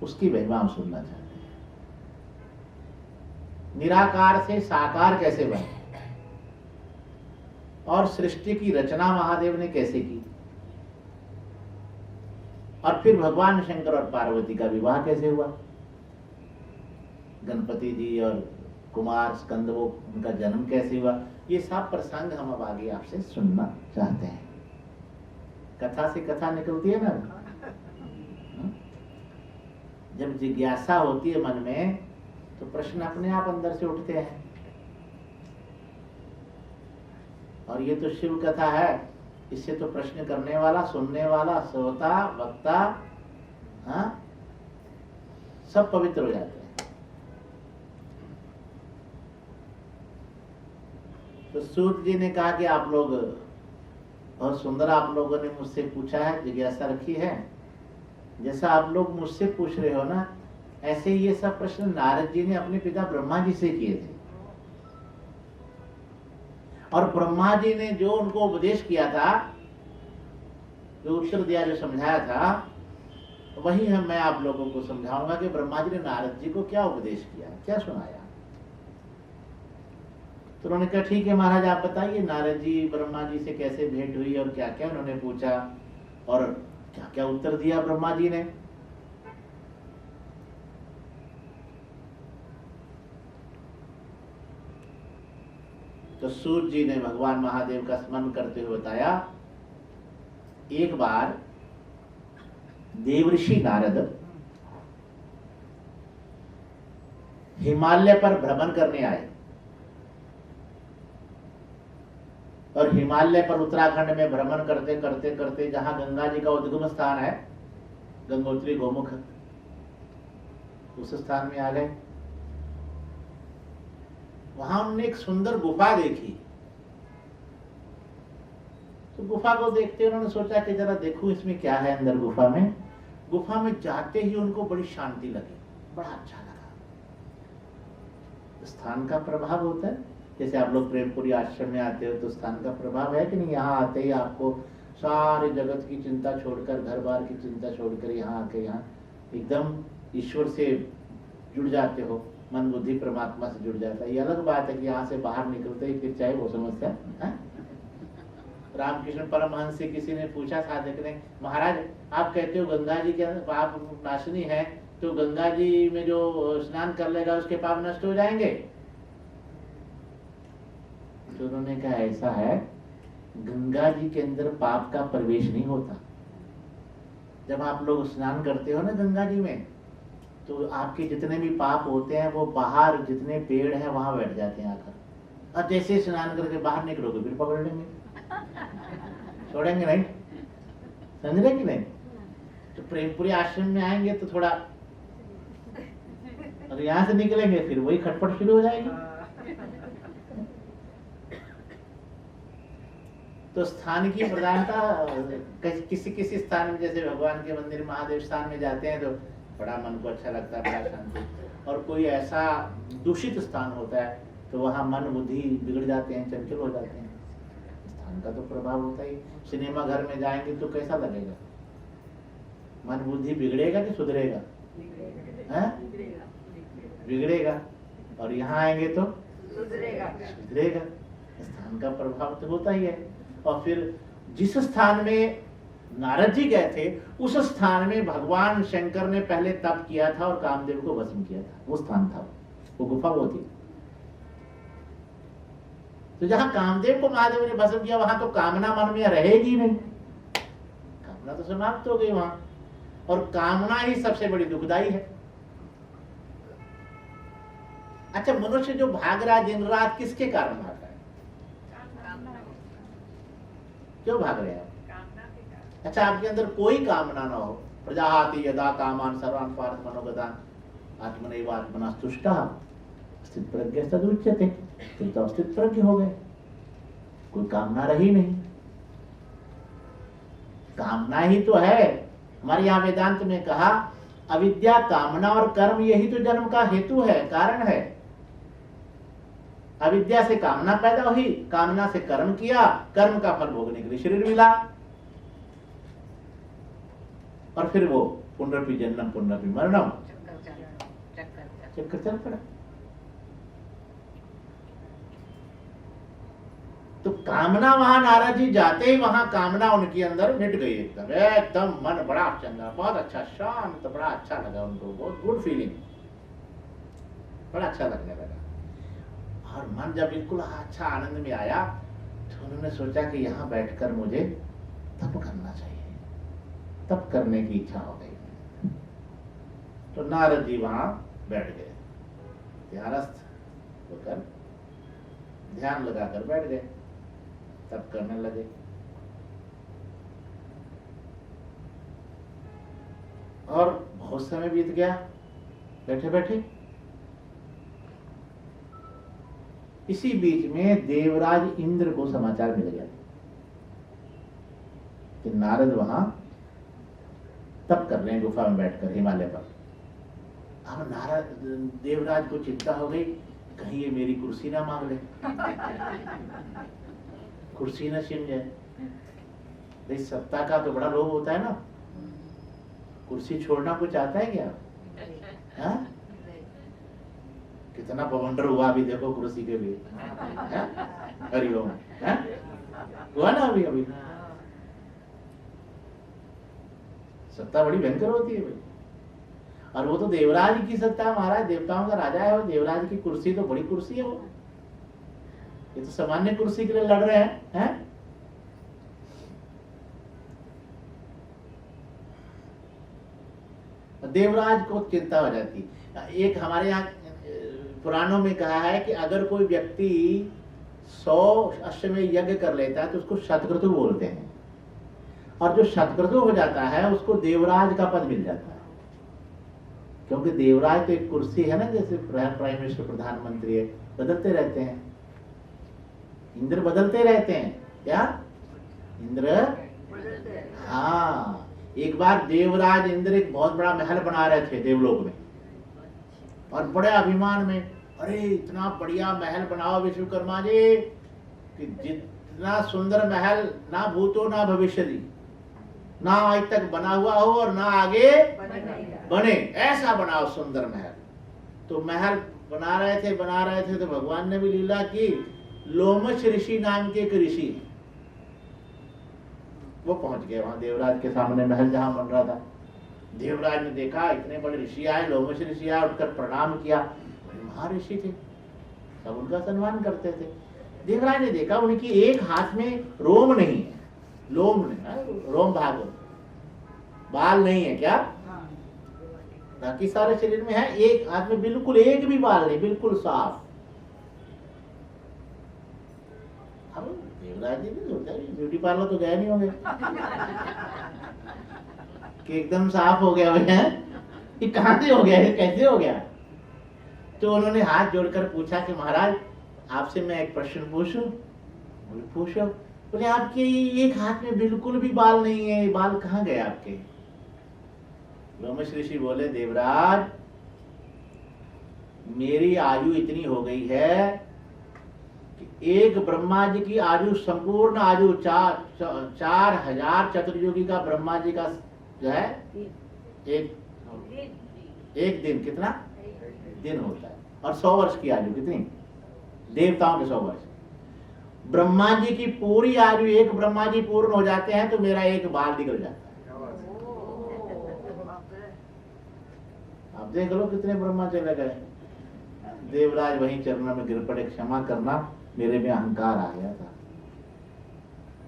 उसकी महिमा हम सुनना चाहते हैं। निराकार से साकार कैसे बने और सृष्टि की रचना महादेव ने कैसे की, और फिर भगवान शंकर और पार्वती का विवाह कैसे हुआ, गणपति जी और कुमार स्कंद वो उनका जन्म कैसे हुआ, ये सब प्रसंग हम अब आगे आपसे सुनना चाहते हैं। कथा से कथा निकलती है ना। जब जिज्ञासा होती है मन में तो प्रश्न अपने आप अंदर से उठते हैं। और ये तो शिव कथा है, इससे तो प्रश्न करने वाला, सुनने वाला, श्रोता, वक्ता, हाँ, सब पवित्र हो जाते हैं। तो सूत जी ने कहा कि आप लोग बहुत सुंदर, आप लोगों ने मुझसे पूछा है, जिज्ञासा रखी है, जैसा आप लोग मुझसे पूछ रहे हो ना, ऐसे ही ये सब प्रश्न नारद जी ने अपने पिता ब्रह्मा जी से किए थे। और ब्रह्मा जी ने जो उनको उपदेश किया था, जो उत्तर दिया, जो समझाया था, वही मैं आप लोगों को समझाऊंगा कि ब्रह्मा जी ने नारद जी को क्या उपदेश किया, क्या सुनाया। तो उन्होंने कहा ठीक है महाराज, आप बताइए नारद जी ब्रह्मा जी से कैसे भेंट हुई और क्या क्या उन्होंने पूछा और क्या क्या उत्तर दिया ब्रह्मा जी ने। तो सूर्य जी ने भगवान महादेव का स्मरण करते हुए बताया, एक बार देवऋषि नारद हिमालय पर भ्रमण करने आए, और हिमालय पर उत्तराखंड में भ्रमण करते करते करते जहां गंगा जी का उद्गम स्थान है, गंगोत्री गोमुख, उस स्थान में आ गए। वहां उन्होंने एक सुंदर गुफा देखी। तो गुफा को देखते उन्होंने सोचा कि जरा देखूं इसमें क्या है अंदर गुफा में। गुफा में जाते ही उनको बड़ी शांति लगी, बड़ा अच्छा लगा। स्थान का प्रभाव होता है, जैसे आप लोग प्रेमपुरी आश्रम में आते हो तो स्थान का प्रभाव है कि नहीं। यहाँ आते ही आपको सारे जगत की चिंता छोड़कर, घर बार की चिंता छोड़कर यहाँ आके यहाँ एकदम ईश्वर से जुड़ जाते हो, मन बुद्धि परमात्मा से जुड़ जाता है। ये अलग बात है कि यहाँ से बाहर निकलते ही फिर चाहे वो समस्या है। रामकृष्ण परमहंस से किसी ने पूछा साधक ने, महाराज आप कहते हो गंगा जी के पाप नाशनी है, तो गंगा जी में जो स्नान कर लेगा उसके पाप नष्ट हो जाएंगे। तो उन्होंने कहा ऐसा है, गंगा जी के अंदर पाप का प्रवेश नहीं होता। जब आप लोग स्नान करते हो ना गंगा जी में, तो आपके जितने भी पाप होते हैं वो बाहर जितने पेड़ हैं वहां बैठ जाते हैं आकर। और जैसे स्नान करके बाहर निकलोगे फिर पकड़ लेंगे, छोड़ेंगे नहीं, समझ रहे कि नहीं। तो प्रेमपुरी आश्रम में आएंगे तो थोड़ा, और यहाँ से निकलेंगे फिर वही खटपट शुरू हो जाएगी। तो स्थान की प्रधानता, किसी किसी स्थान में, जैसे भगवान के मंदिर महादेव स्थान में जाते हैं तो बड़ा मन को अच्छा लगता है, बड़ा शांति। और कोई ऐसा दूषित स्थान होता है तो वहाँ मन बुद्धि बिगड़ जाते हैं, चंचल हो जाते हैं। स्थान का तो प्रभाव होता ही। सिनेमा घर में जाएंगे तो कैसा लगेगा, मन बुद्धि बिगड़ेगा कि सुधरेगा? बिगड़ेगा। और यहाँ आएंगे तो सुधरेगा। स्थान का प्रभाव तो होता ही है। और फिर जिस स्थान में नारद जी गए थे उस स्थान में भगवान शंकर ने पहले तप किया था और कामदेव को भस्म किया था। वो स्थान था, वो गुफा वो थी। तो जहां कामदेव को महादेव ने भस्म किया वहां तो कामना मन में रहेगी नहीं, कामना तो समाप्त हो गई वहां। और कामना ही सबसे बड़ी दुखदाई है। अच्छा, मनुष्य जो भाग रहा दिन रात किसके कारण भाग रहा है? क्यों भाग रहे हैं? अच्छा, आपके अंदर कोई कामना ना हो, प्रजाहाति यदा कामान सर्वान् पार्थ मनोगतान् आत्मनैव आत्मना तुष्टः स्थित प्रज्ञ तदुच्यते। तो स्थित प्रज्ञ हो गए, कोई कामना रही नहीं। कामना ही तो है। हमारे यहाँ वेदांत में कहा अविद्या, कामना और कर्म यही तो जन्म का हेतु है, कारण है। अविद्या से कामना पैदा हुई, कामना से कर्म किया, कर्म का फल भोगने के लिए शरीर मिला, और फिर वो पुनरपि जन्म पुनरपि मरणम, चक्कर चक्कर चल पड़ा। तो कामना, वहां नारद जी जाते ही वहां कामना उनके अंदर मिट गई, एकदम मन बड़ा चंगा, बहुत अच्छा शांत, बड़ा अच्छा लगा उनको, बहुत गुड फीलिंग, बड़ा अच्छा लगने लगा। और मन जब बिल्कुल अच्छा आनंद में आया तो उन्होंने सोचा कि यहाँ बैठकर मुझे तप करना चाहिए, तप करने की इच्छा हो गई। तो नारद जी वहां बैठ गए, ध्यानस्थ होकर ध्यान लगाकर बैठ गए, तप करने लगे। और बहुत समय बीत गया बैठे बैठे। इसी बीच में देवराज इंद्र को समाचार मिल गया कि नारद वहां तप कर रहे हैं गुफा में बैठकर हिमालय पर। अब नारद देवराज को चिंता हो गई, कहीं ये मेरी कुर्सी ना मांग ले, कुर्सी ना छीन जाए। भाई सत्ता का तो बड़ा लोभ होता है ना, कुर्सी छोड़ना कोई चाहता है क्या? हा? कितना बवंडर हुआ अभी देखो कुर्सी के लिए, हरिओम हुआ ना अभी अभी। सत्ता बड़ी भयंकर होती है भाई, और वो तो देवराज की सत्ता है, महाराज देवताओं का राजा है वो, देवराज की कुर्सी तो बड़ी कुर्सी है वो, ये तो सामान्य कुर्सी के लिए लड़ रहे हैं? देवराज को चिंता हो जाती। एक हमारे यहाँ पुराणों में कहा है कि अगर कोई व्यक्ति 100 अश्वमेध यज्ञ कर लेता है तो उसको शतक्रतु बोलते हैं, और जो शतक्रतु हो जाता है उसको देवराज का पद मिल जाता है। क्योंकि देवराज तो एक कुर्सी है ना, जैसे प्राइम मिनिस्टर प्रधानमंत्री है, बदलते रहते हैं, इंद्र बदलते रहते हैं क्या? इंद्र, हाँ। एक बार देवराज इंद्र एक बहुत बड़ा महल बना रहे थे देवलोक में, और बड़े अभिमान में, अरे इतना बढ़िया महल बनाओ विश्वकर्मा जी कि जितना सुंदर महल ना भूतो ना भविष्यति, ना आज तक बना हुआ हो और ना आगे बने, ऐसा बनाओ सुंदर महल। तो महल बना रहे थे तो भगवान ने भी लीला की, लोमश ऋषि नाम के एक ऋषि वो पहुंच गए वहां देवराज के सामने, महल जहां बन रहा था। देवराज ने देखा इतने बड़े ऋषि आए, लोमश ऋषि आए, उठकर प्रणाम किया, महर्षि थे, सब उनका सम्मान करते थे। देवराज ने देखा उनकी एक हाथ में रोम नहीं है, लोम नहीं, रोम भाग बाल नहीं है क्या? बाकी सारे शरीर में है, एक हाथ में बिल्कुल एक भी बाल नहीं, बिल्कुल साफ। हम देवराज जी नहीं सोचा ब्यूटी पार्लर तो गए नहीं होंगे कि एकदम साफ हो गया भैया, ये कहां से हो गया, ये कैसे हो गया? तो उन्होंने हाथ जोड़कर पूछा कि महाराज आपसे मैं एक प्रश्न पूछूं? बोले पूछो। बोले आपके एक हाथ में बिल्कुल भी बाल नहीं है, बाल कहाँ गए आपके? लोमश ऋषि बोले देवराज मेरी आयु इतनी हो गई है कि एक ब्रह्मा जी की आयु, संपूर्ण आयु 4000 चतुर्युगी का ब्रह्मा जी का जो है एक दिन कितना दिन होता है, और 100 वर्ष की आयु कितनी? देवताओं के 100 वर्ष। ब्रह्मा जी की पूरी आयु, एक ब्रह्मा जी पूर्ण हो जाते हैं तो मेरा एक बाल निकल जाता है। आप देख लो कितने ब्रह्मा चले गए। देवराज वहीं चरणों में गिर पड़े, क्षमा करना मेरे में अहंकार आ गया था,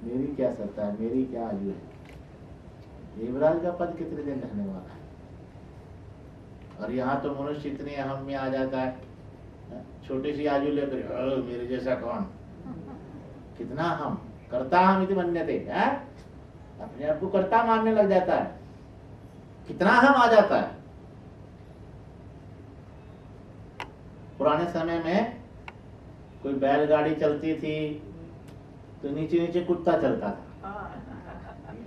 मेरी क्या सत्ता है, मेरी क्या आयु है, देवराज का पद कितने दिन रहने वाला है। और यहाँ तो मनुष्य इतने अहम में आ जाता है, छोटी सी आयु लेकर मेरे जैसा कौन, कितना हम करता हम इति मन्यते, अपने आप को करता मानने लग जाता है, कितना हम आ जाता है। पुराने समय में कोई बैलगाड़ी चलती थी तो नीचे नीचे कुत्ता चलता था,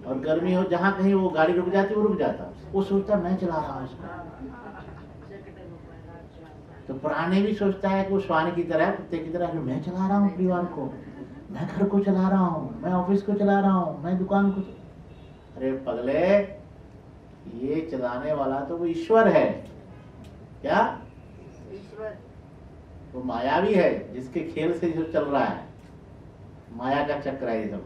और गर्मी हो जहां कहीं वो गाड़ी रुक जाती वो रुक जाता, वो सोचता मैं चला रहा हूं उसको। तो पुराने भी सोचता है कि वो श्वान की तरह, कुत्ते की तरह, मैं चला रहा हूँ परिवार को, मैं घर को चला रहा हूँ, मैं ऑफिस को चला रहा हूँ, मैं दुकान को। अरे पगले, ये चलाने वाला तो वो ईश्वर है। क्या? ईश्वर। वो मायावी है, जिसके खेल से जो चल रहा है, माया का चक्र है ये सब।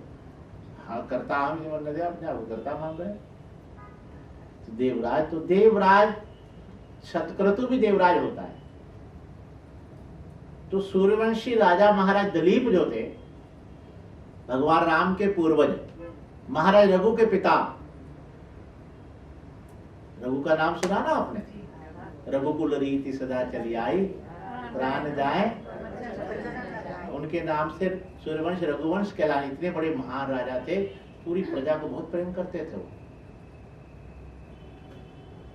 हाँ, करता हम ये मन अपने आप करता मान रहे। तो देवराज शतक्रतु भी देवराज होता है। तो सूर्यवंशी राजा महाराज दिलीप जो थे, भगवान राम के पूर्वज, महाराज रघु के पिता। रघु का नाम सुना ना आपने? रघुकुल रीति सदा चली आई, प्राण जाए। उनके नाम से सूर्यवंश रघुवंश कहलाने। इतने बड़े महान राजा थे, पूरी प्रजा को बहुत प्रेम करते थे वो,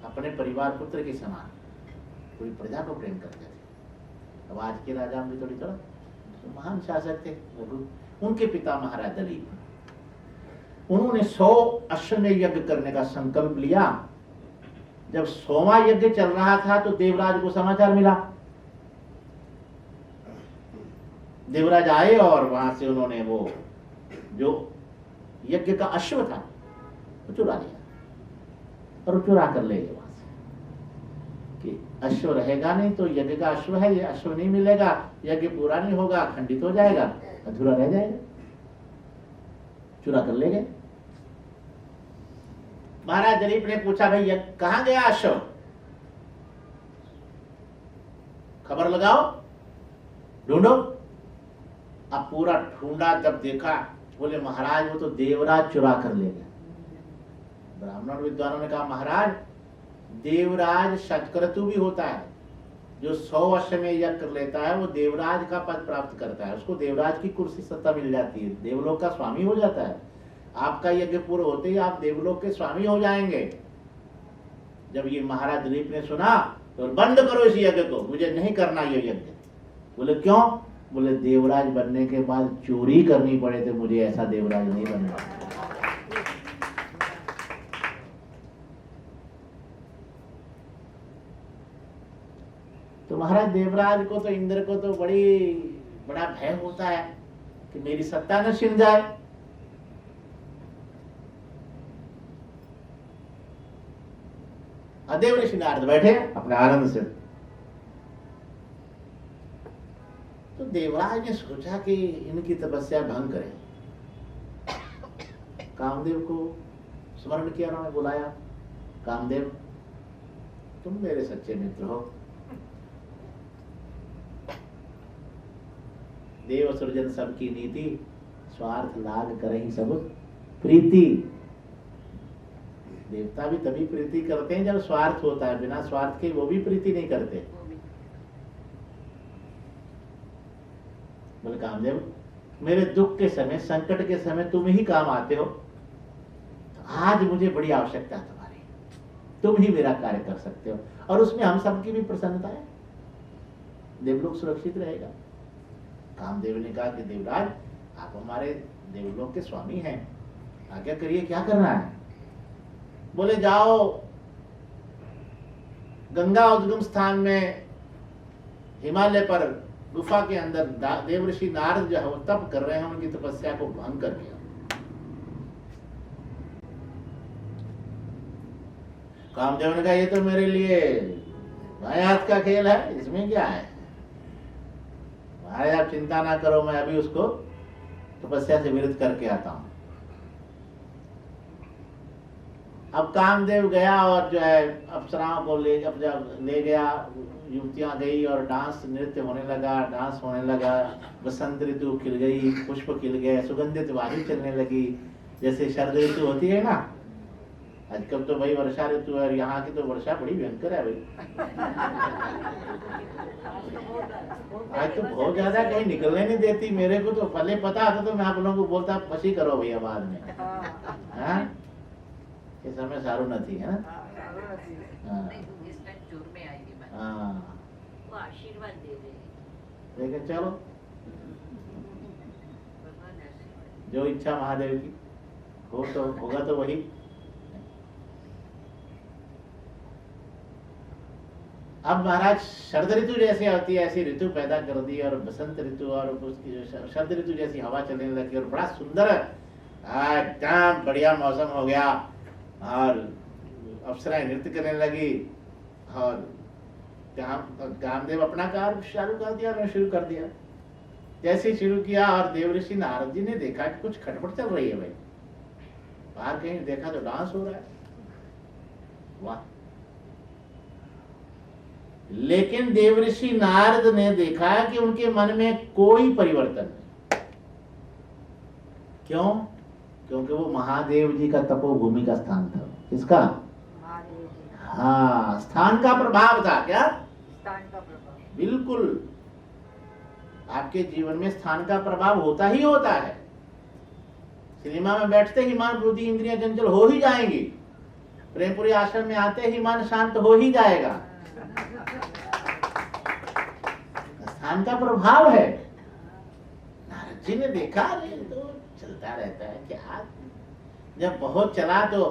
अपने परिवार पुत्र के समान पूरी प्रजा को प्रेम करते थे। अब आज के राजा भी थोड़ी थोड़ा तो महान शासक थे रघु। उनके पिता महाराज दिलीप, उन्होंने 100 अश्वमेध यज्ञ करने का संकल्प लिया। जब 100वां यज्ञ चल रहा था तो देवराज को समाचार मिला। देवराज आए और वहां से उन्होंने वो जो यज्ञ का अश्व था वो चुरा लिया, और चुरा कर ले गए वहां से कि अश्व रहेगा नहीं तो यज्ञ का अश्व है, ये अश्व नहीं मिलेगा, यज्ञ पूरा नहीं होगा, खंडित हो जाएगा, अधूरा रह जाएगा। चुरा कर ले गए। महाराज दिलीप ने पूछा, भाई कहां गया अश्व? खबर लगाओ, ढूंढो। अब पूरा ढूंढा, जब देखा, बोले महाराज वो तो देवराज चुरा कर ले गया। ब्राह्मण विद्वानों ने कहा, महाराज देवराज शतक्रतु भी होता है, जो 100 अश्वमेध यज्ञ कर लेता है वो देवराज का पद प्राप्त करता है, उसको देवराज की कुर्सी सत्ता मिल जाती है, देवलोक का स्वामी हो जाता है। आपका यज्ञ पूर्ण होते ही आप देवलोक के स्वामी हो जाएंगे। जब ये महाराज दिलीप ने सुना तो बंद करो इस यज्ञ को, मुझे नहीं करना ये यज्ञ। बोले क्यों? बोले देवराज बनने के बाद चोरी करनी पड़े तो मुझे ऐसा देवराज नहीं बनना। तो महाराज देवराज को तो, इंद्र को तो बड़ा भय होता है कि मेरी सत्ता न छिन जाए। देव ऋषि नारद बैठे अपने आनंद से। तो देवराज ने सोचा कि इनकी तपस्या भंग करें। कामदेव को स्मरण किया, उन्होंने बुलाया, कामदेव तुम मेरे सच्चे मित्र हो, देव सृजन सबकी नीति, स्वार्थ लाग करहि सब प्रीति। देवता भी तभी प्रीति करते हैं जब स्वार्थ होता है, बिना स्वार्थ के वो भी प्रीति नहीं करते। बोले कामदेव मेरे दुख के समय, संकट के समय तुम ही काम आते हो, तो आज मुझे बड़ी आवश्यकता है तुम्हारी, तुम ही मेरा कार्य कर सकते हो, और उसमें हम सबकी भी प्रसन्नता है, देवलोक सुरक्षित रहेगा। कामदेव ने कहा कि देवराज आप हमारे देवलोक के स्वामी हैं, आज्ञा करिए क्या करना है। बोले जाओ गंगा उद्गम स्थान में हिमालय पर गुफा के अंदर देवऋषि नारद जो है वो तप कर रहे हैं, उनकी तपस्या को भंग कर दिया। कामदेव ने कहा ये तो मेरे लिए बाएं हाथ का खेल है, इसमें क्या है, महाराज आप चिंता ना करो, मैं अभी उसको तपस्या से विरुद्ध करके आता हूं। अब कामदेव गया और जो है अप्सराओं को ले गया, युवतियां गई और डांस नृत्य होने लगा, डांस होने लगा। बसंत ऋतु खिल गई, पुष्प खिल गए, सुगंधित वायु चलने लगी, जैसे शरद ऋतु होती है ना। आजकल तो भाई वर्षा ऋतु है, यहाँ की तो वर्षा बड़ी भयंकर है भाई। आज तो बहुत ज्यादा, कहीं निकलने नहीं देती। मेरे को तो पहले पता था तो मैं आप लोगों को बोलता पसी करो भैया बाद में। हाँ ये समय सारू नहीं है ना। हाँ वो आशीर्वाद दे रहे हैं। लेकिन चलो जो इच्छा महादेव की हो तो होगा तो वही। अब महाराज शरद ऋतु जैसी आती है ऐसी ऋतु पैदा कर दी, और बसंत ऋतु और उसकी जो शरद ऋतु जैसी हवा चलने लगी, और बड़ा सुंदर एकदम बढ़िया मौसम हो गया। और अप्सराएं नृत्य करने लगी और कामदेव अपना कार्य चालू कर दिया, शुरू कर दिया। जैसे ही शुरू किया और देवऋषि नारद जी ने देखा कि कुछ खटपट चल रही है भाई, बाहर कहीं देखा तो डांस हो रहा है, वाह। लेकिन देवऋषि नारद ने देखा कि उनके मन में कोई परिवर्तन नहीं। क्यों? क्योंकि वो महादेव जी का तपोभूमि का स्थान था। किसका? महादेव जी। हाँ, स्थान का प्रभाव था। क्या? स्थान का प्रभाव। बिल्कुल, आपके जीवन में स्थान का प्रभाव होता ही होता है। सिनेमा में बैठते ही मन, बुद्धि, इंद्रियां चंचल हो ही जाएंगी। प्रेमपुरी आश्रम में आते ही मन शांत हो ही जाएगा। स्थान का प्रभाव है। नारद जी ने देखा अरे तो चलता रहता है क्या। जब बहुत चला तो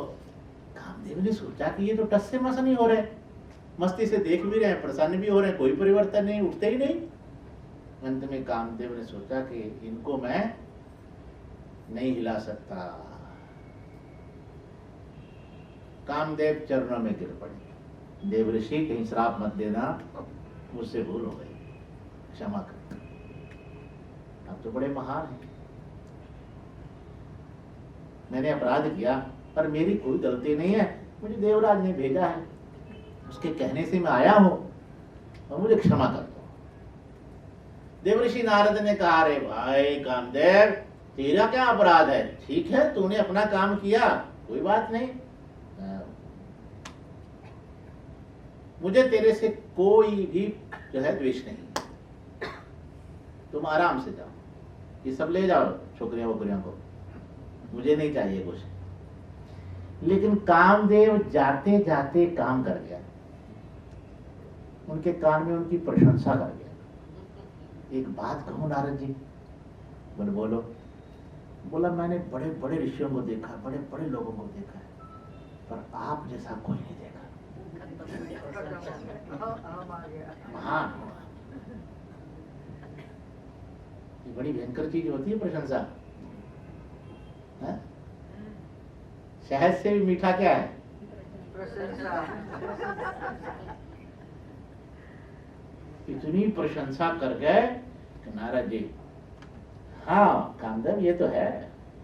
कामदेव ने सोचा कि ये तो टस से मस नहीं हो रहे, मस्ती से देख भी रहे हैं, प्रसन्न भी हो रहे हैं, कोई परिवर्तन नहीं, उठते ही नहीं। अंत में कामदेव ने सोचा कि इनको मैं नहीं हिला सकता। कामदेव चरणों में गिर पड़े। देवऋषि कहीं श्राप मत देना, मुझसे भूल हो गई, क्षमा कर। आप तो बड़े महान हैं, मैंने अपराध किया पर मेरी कोई गलती नहीं है, मुझे देवराज ने भेजा है, उसके कहने से मैं आया हूं और मुझे क्षमा कर दो। देवऋषि नारद ने कहा अरे भाई कामदेव, तेरा क्या अपराध है? ठीक है, तूने अपना काम किया, कोई बात नहीं, मुझे तेरे से कोई भी जो है द्वेष नहीं। तुम आराम से जाओ, ये सब ले जाओ छोकरियां वोकरियों को, मुझे नहीं चाहिए कुछ। लेकिन कामदेव जाते जाते काम कर गया, उनके कान में उनकी प्रशंसा कर गया। एक बात कहूं नारद जी? बोले बोलो। बोला मैंने बड़े बड़े ऋषियों को देखा, बड़े बड़े लोगों को देखा है, पर आप जैसा कोई नहीं देखा। महान हुआ। ये बड़ी भयंकर चीज होती है प्रशंसा। शहद से भी मीठा क्या है? प्रशंसा। इतनी प्रशंसा कर गए कि नारद जी, हाँ कामदेव ये तो है,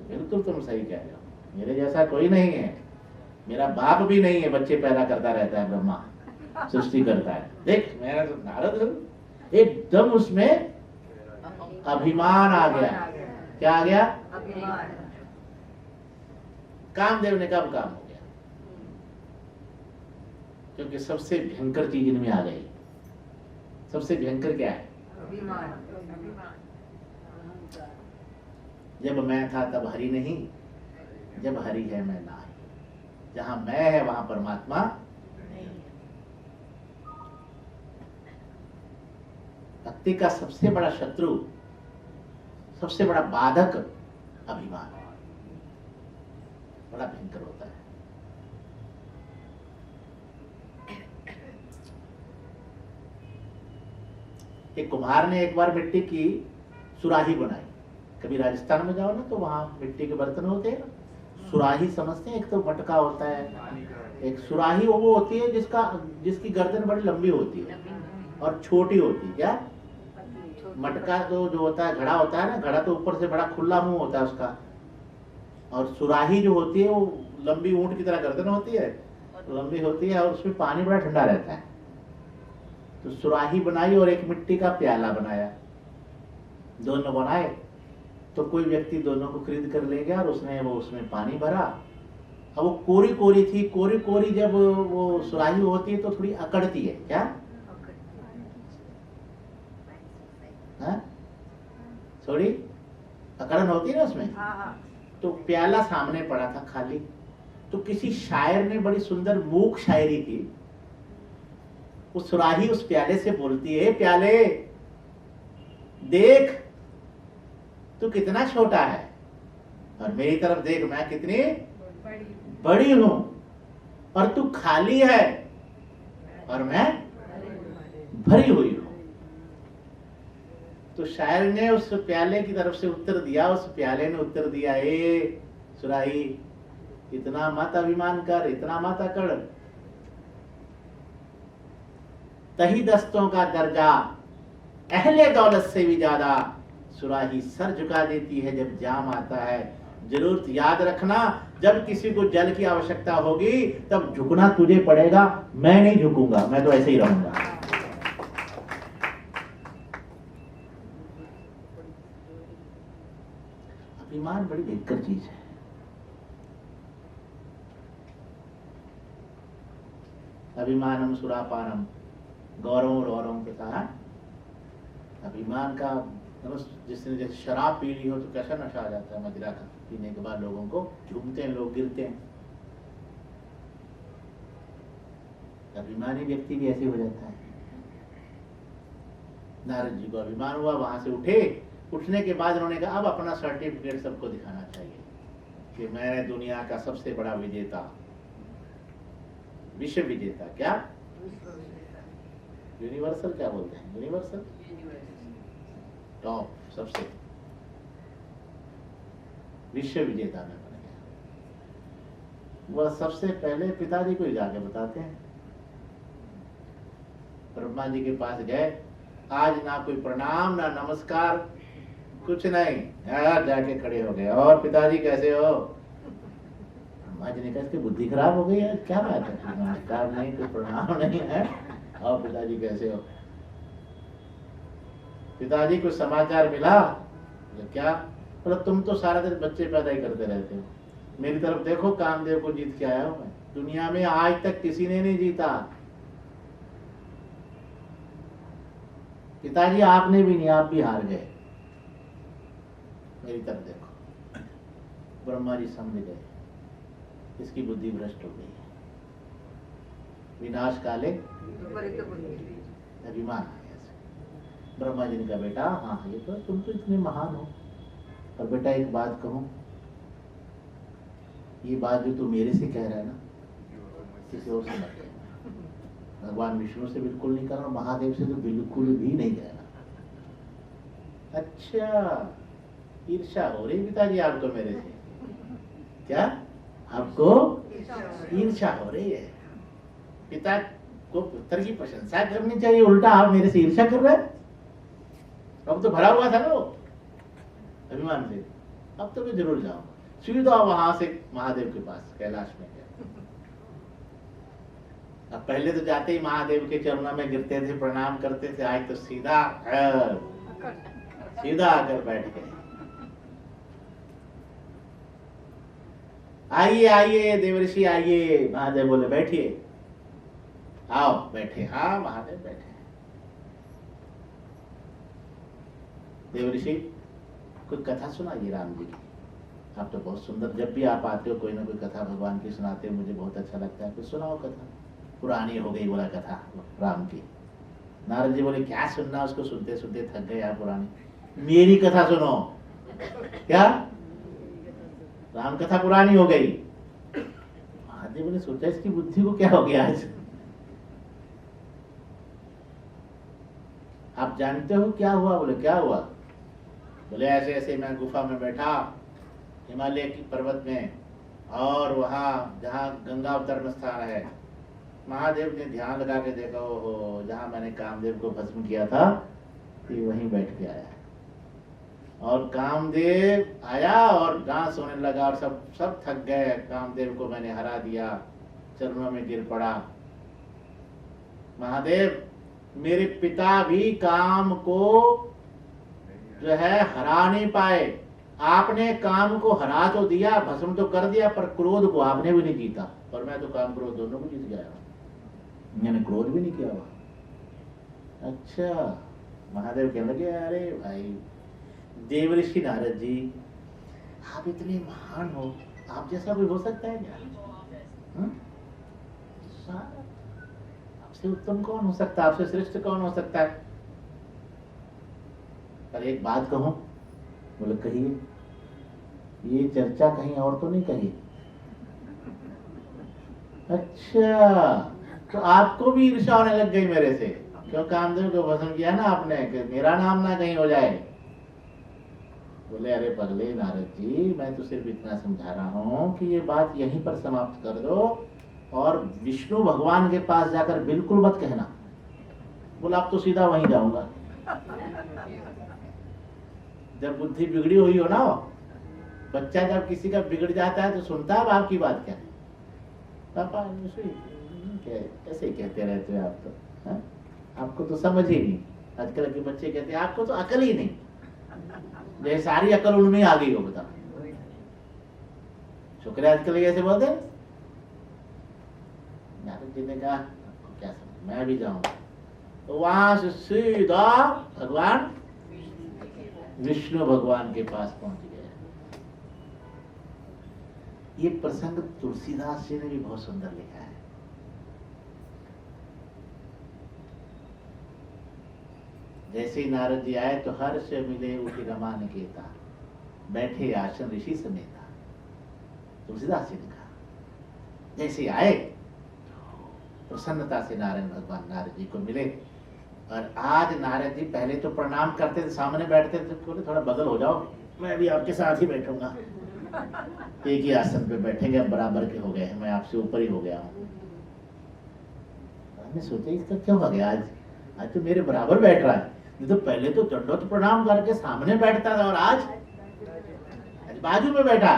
बिल्कुल तुम सही कह रहे हो, मेरे जैसा कोई नहीं है, मेरा बाप भी नहीं है, बच्चे पैदा करता रहता है, ब्रह्मा सृष्टि करता है। देख मेरा तो नारद एकदम उसमें अभिमान आ गया। क्या आ गया? अभिमान। कामदेव ने कब काम हो गया? क्योंकि सबसे भयंकर चीज इनमें आ गई। सबसे भयंकर क्या है? अभिमान। जब मैं था तब हरि नहीं, जब हरि है मैं नाही। जहां मैं है वहां परमात्मा नहीं। भक्ति का सबसे बड़ा शत्रु, सबसे बड़ा बाधक अभिमान, बड़ा भयंकर होता है। एक कुम्हार ने एक बार मिट्टी की सुराही बनाई। कभी राजस्थान में जाओ ना तो वहां मिट्टी के बर्तन होते हैं ना, सुराही समझते हैं। एक तो मटका होता है, एक सुराही वो होती है जिसकी गर्दन बड़ी लंबी होती है और छोटी होती है। क्या? मटका तो जो होता है, घड़ा होता है ना, घड़ा तो ऊपर से बड़ा खुला मुंह होता है उसका, और सुराही जो होती है वो लंबी ऊंट की तरह गर्दन होती है, लंबी होती है और उसमें पानी बड़ा ठंडा रहता है। तो सुराही बनाई और एक मिट्टी का प्याला बनाया। दोनों बनाए तो कोई व्यक्ति दोनों को खरीद कर ले गया और उसने वो उसमें पानी भरा। अब वो कोरी कोरी थी, कोरी कोरी जब वो सुराही होती है तो थोड़ी अकड़ती है। क्या? थोड़ी अकड़न होती है ना उसमें। तो प्याला सामने पड़ा था खाली, तो किसी शायर ने बड़ी सुंदर मूक शायरी की। उस सुराही उस प्याले से बोलती है, प्याले देख तू कितना छोटा है और मेरी तरफ देख मैं कितनी बड़ी हूं, और तू खाली है और मैं भरी हुई हूं। तो शायर ने उस प्याले की तरफ से उत्तर दिया, उस प्याले ने उत्तर दिया, ए सुराही इतना मत अभिमान कर, इतना मत अकड़, तही दस्तों का दर्जा अहले दौलत से भी ज्यादा सुराही सर झुका देती है जब जाम आता है। जरूर याद रखना, जब किसी को जल की आवश्यकता होगी तब झुकना तुझे पड़ेगा, मैं नहीं झुकूंगा, मैं तो ऐसे ही रहूंगा। अभिमान बड़ी भयंकर चीज है। अभिमानम सुरापानम गौरव रौरव के कहा। अभिमान का जिसने जैसे शराब पी ली हो तो कैसा नशा आ जाता है, मदिरा का पीने के बाद लोगों को झूमते हैं, लोग गिरते हैं। अभिमानी व्यक्ति भी ऐसे हो जाता है। नारद जी को अभिमान हुआ, वहां से उठे। उठने के बाद उन्होंने कहा अब अपना सर्टिफिकेट सबको दिखाना चाहिए कि मैं दुनिया का सबसे बड़ा विजेता, विश्व विजेता। क्या यूनिवर्सल क्या बोलते हैं, यूनिवर्सल टॉप, सबसे विश्व विजेता में बन गया। वह सबसे पहले पिताजी को ही जाके बताते हैं। ब्रह्मा जी के पास गए, आज ना कोई प्रणाम ना नमस्कार, कुछ नहीं, जाके खड़े हो गए। और पिताजी कैसे हो? ब्रह्मा जी ने कहा इसकी बुद्धि खराब हो गई है, क्या बात है, नमस्कार नहीं, कोई प्रणाम नहीं है, और पिताजी कैसे हो? पिताजी को समाचार मिला, क्या? मतलब तुम तो सारा दिन बच्चे पैदा ही करते रहते हो, मेरी तरफ देखो, कामदेव को जीत के आया हूं मैं। दुनिया में आज तक किसी ने नहीं जीता। पिताजी आपने भी नहीं, आप भी हार गए, मेरी तरफ देखो। ब्रह्मा जी समझ गए इसकी बुद्धि भ्रष्ट हो गई है। विनाश काले अभिमान। ब्रह्मा जी ने कहा बेटा हाँ ये तो तुम तो इतने महान हो, पर बेटा एक बात कहूं, ये बात जो तू मेरे से कह रहा है ना, किसी और से मत कहना। भगवान विष्णु से बिल्कुल नहीं कहना, महादेव से तो बिल्कुल भी नहीं कहना। अच्छा, ईर्ष्या हो रही पिताजी आपको मेरे से? क्या आपको ईर्ष्या हो रही है? पिता को पुत्र की प्रशंसा करनी चाहिए, उल्टा आप मेरे से ईर्ष्या कर रहे हैं। अब तो भरा हुआ था ना वो अभिमान से, अब तो मैं जरूर जाऊंगा। सीधा वहां से महादेव के पास कैलाश में गया। अब पहले तो जाते ही महादेव के चरणों में गिरते थे, प्रणाम करते थे, आज तो सीधा आकर बैठ गए। आइए आइए देवर्षि आइए। महादेव बोले बैठिए, आओ बैठे। हाँ महादेव बैठे। देवर्षि कोई कथा सुनाइए राम जी की, आप तो बहुत सुंदर, जब भी आप आते हो कोई ना कोई कथा भगवान की सुनाते हो, मुझे बहुत अच्छा लगता है, कुछ सुनाओ कथा। पुरानी हो गई बोला कथा राम की। नारद जी बोले क्या सुनना, उसको सुनते सुनते थक गए आप, पुरानी मेरी कथा सुनो। क्या राम कथा पुरानी हो गई? महादेव ने सोचा इसकी बुद्धि को क्या हो गया आज। आप जानते हो क्या हुआ? बोले क्या हुआ? बोले ऐसे ऐसे मैं गुफा में बैठा हिमालय की पर्वत में, और वहां जहाँ गंगा अवतरण स्थान है, महादेव ने ध्यान लगा के देखा, ओहो जहां मैंने कामदेव को भस्म किया था ये वहीं बैठ के आया है। और कामदेव आया और डांस होने लगा, और सब थक गए, कामदेव को मैंने हरा दिया, चरणों में गिर पड़ा। महादेव मेरे पिता भी काम को जो है हरा नहीं पाए, आपने काम को हरा तो दिया, भस्म तो कर दिया, पर क्रोध को आपने भी नहीं जीता, और मैं तो काम क्रोध दोनों को जीत गया, मैंने क्रोध भी नहीं किया वहां। अच्छा, महादेव कहने लगे अरे भाई देवर्षि नारद जी, आप इतने महान हो, आप जैसा कोई हो सकता है क्या? आपसे उत्तम कौन हो सकता है, आपसे श्रेष्ठ कौन हो सकता है? पर एक बात कहूं? बोले कहिए। ये चर्चा कहीं और तो नहीं कही? अच्छा, तो आपको भी ईर्ष्या होने लग गई मेरे से, क्यों कामदेव को भस्म किया ना आपने, कि मेरा नाम ना कहीं हो जाए। बोले अरे पगले नारद जी, मैं तो सिर्फ इतना समझा रहा हूं कि ये बात यहीं पर समाप्त कर दो, और विष्णु भगवान के पास जाकर बिल्कुल मत कहना बोला अब तो सीधा वहीं जाऊंगा। जब बुद्धि बिगड़ी हुई हो ना, बच्चा जब किसी का बिगड़ जाता है तो सुनता है बाप की बात क्या? पापा ऐसे ही कहते रहते हो आप तो, है? आपको तो समझ ही नहीं। आजकल के बच्चे कहते हैं आपको तो अकल ही नहीं, जैसे सारी अकल उनमें आ गई हो। बताओ, छोकरे आजकल ऐसे बोलते हैं। नारद जी ने कहा आपको क्या समझ, मैं भी जाऊंगा। तो वहां से सीधा भगवान विष्णु भगवान के पास पहुंच गए। ये प्रसंग तुलसीदास जी ने भी बहुत सुंदर लिखा है। जैसे ही नारद जी आए तो हर्ष मिले उठी रमा निकेता, बैठे आसन ऋषि समेता। तुलसीदास जी ने कहा, जैसे ही आए प्रसन्नता से नारायण भगवान नारद जी को मिले। और आज नारद जी पहले तो प्रणाम करते थे, सामने बैठते थे, बोले थोड़ा बगल हो जाओ, मैं भी आपके साथ ही बैठूंगा। एक ही आसन पे बैठेंगे, अब बराबर के हो गए हैं, मैं आपसे ऊपर ही हो गया हूँ। मैंने सोचा इसका क्यों हो गया, आज तो मेरे बराबर बैठ रहा है। नहीं तो पहले तो दंडवत प्रणाम करके सामने बैठता था और आज बाजू में बैठा।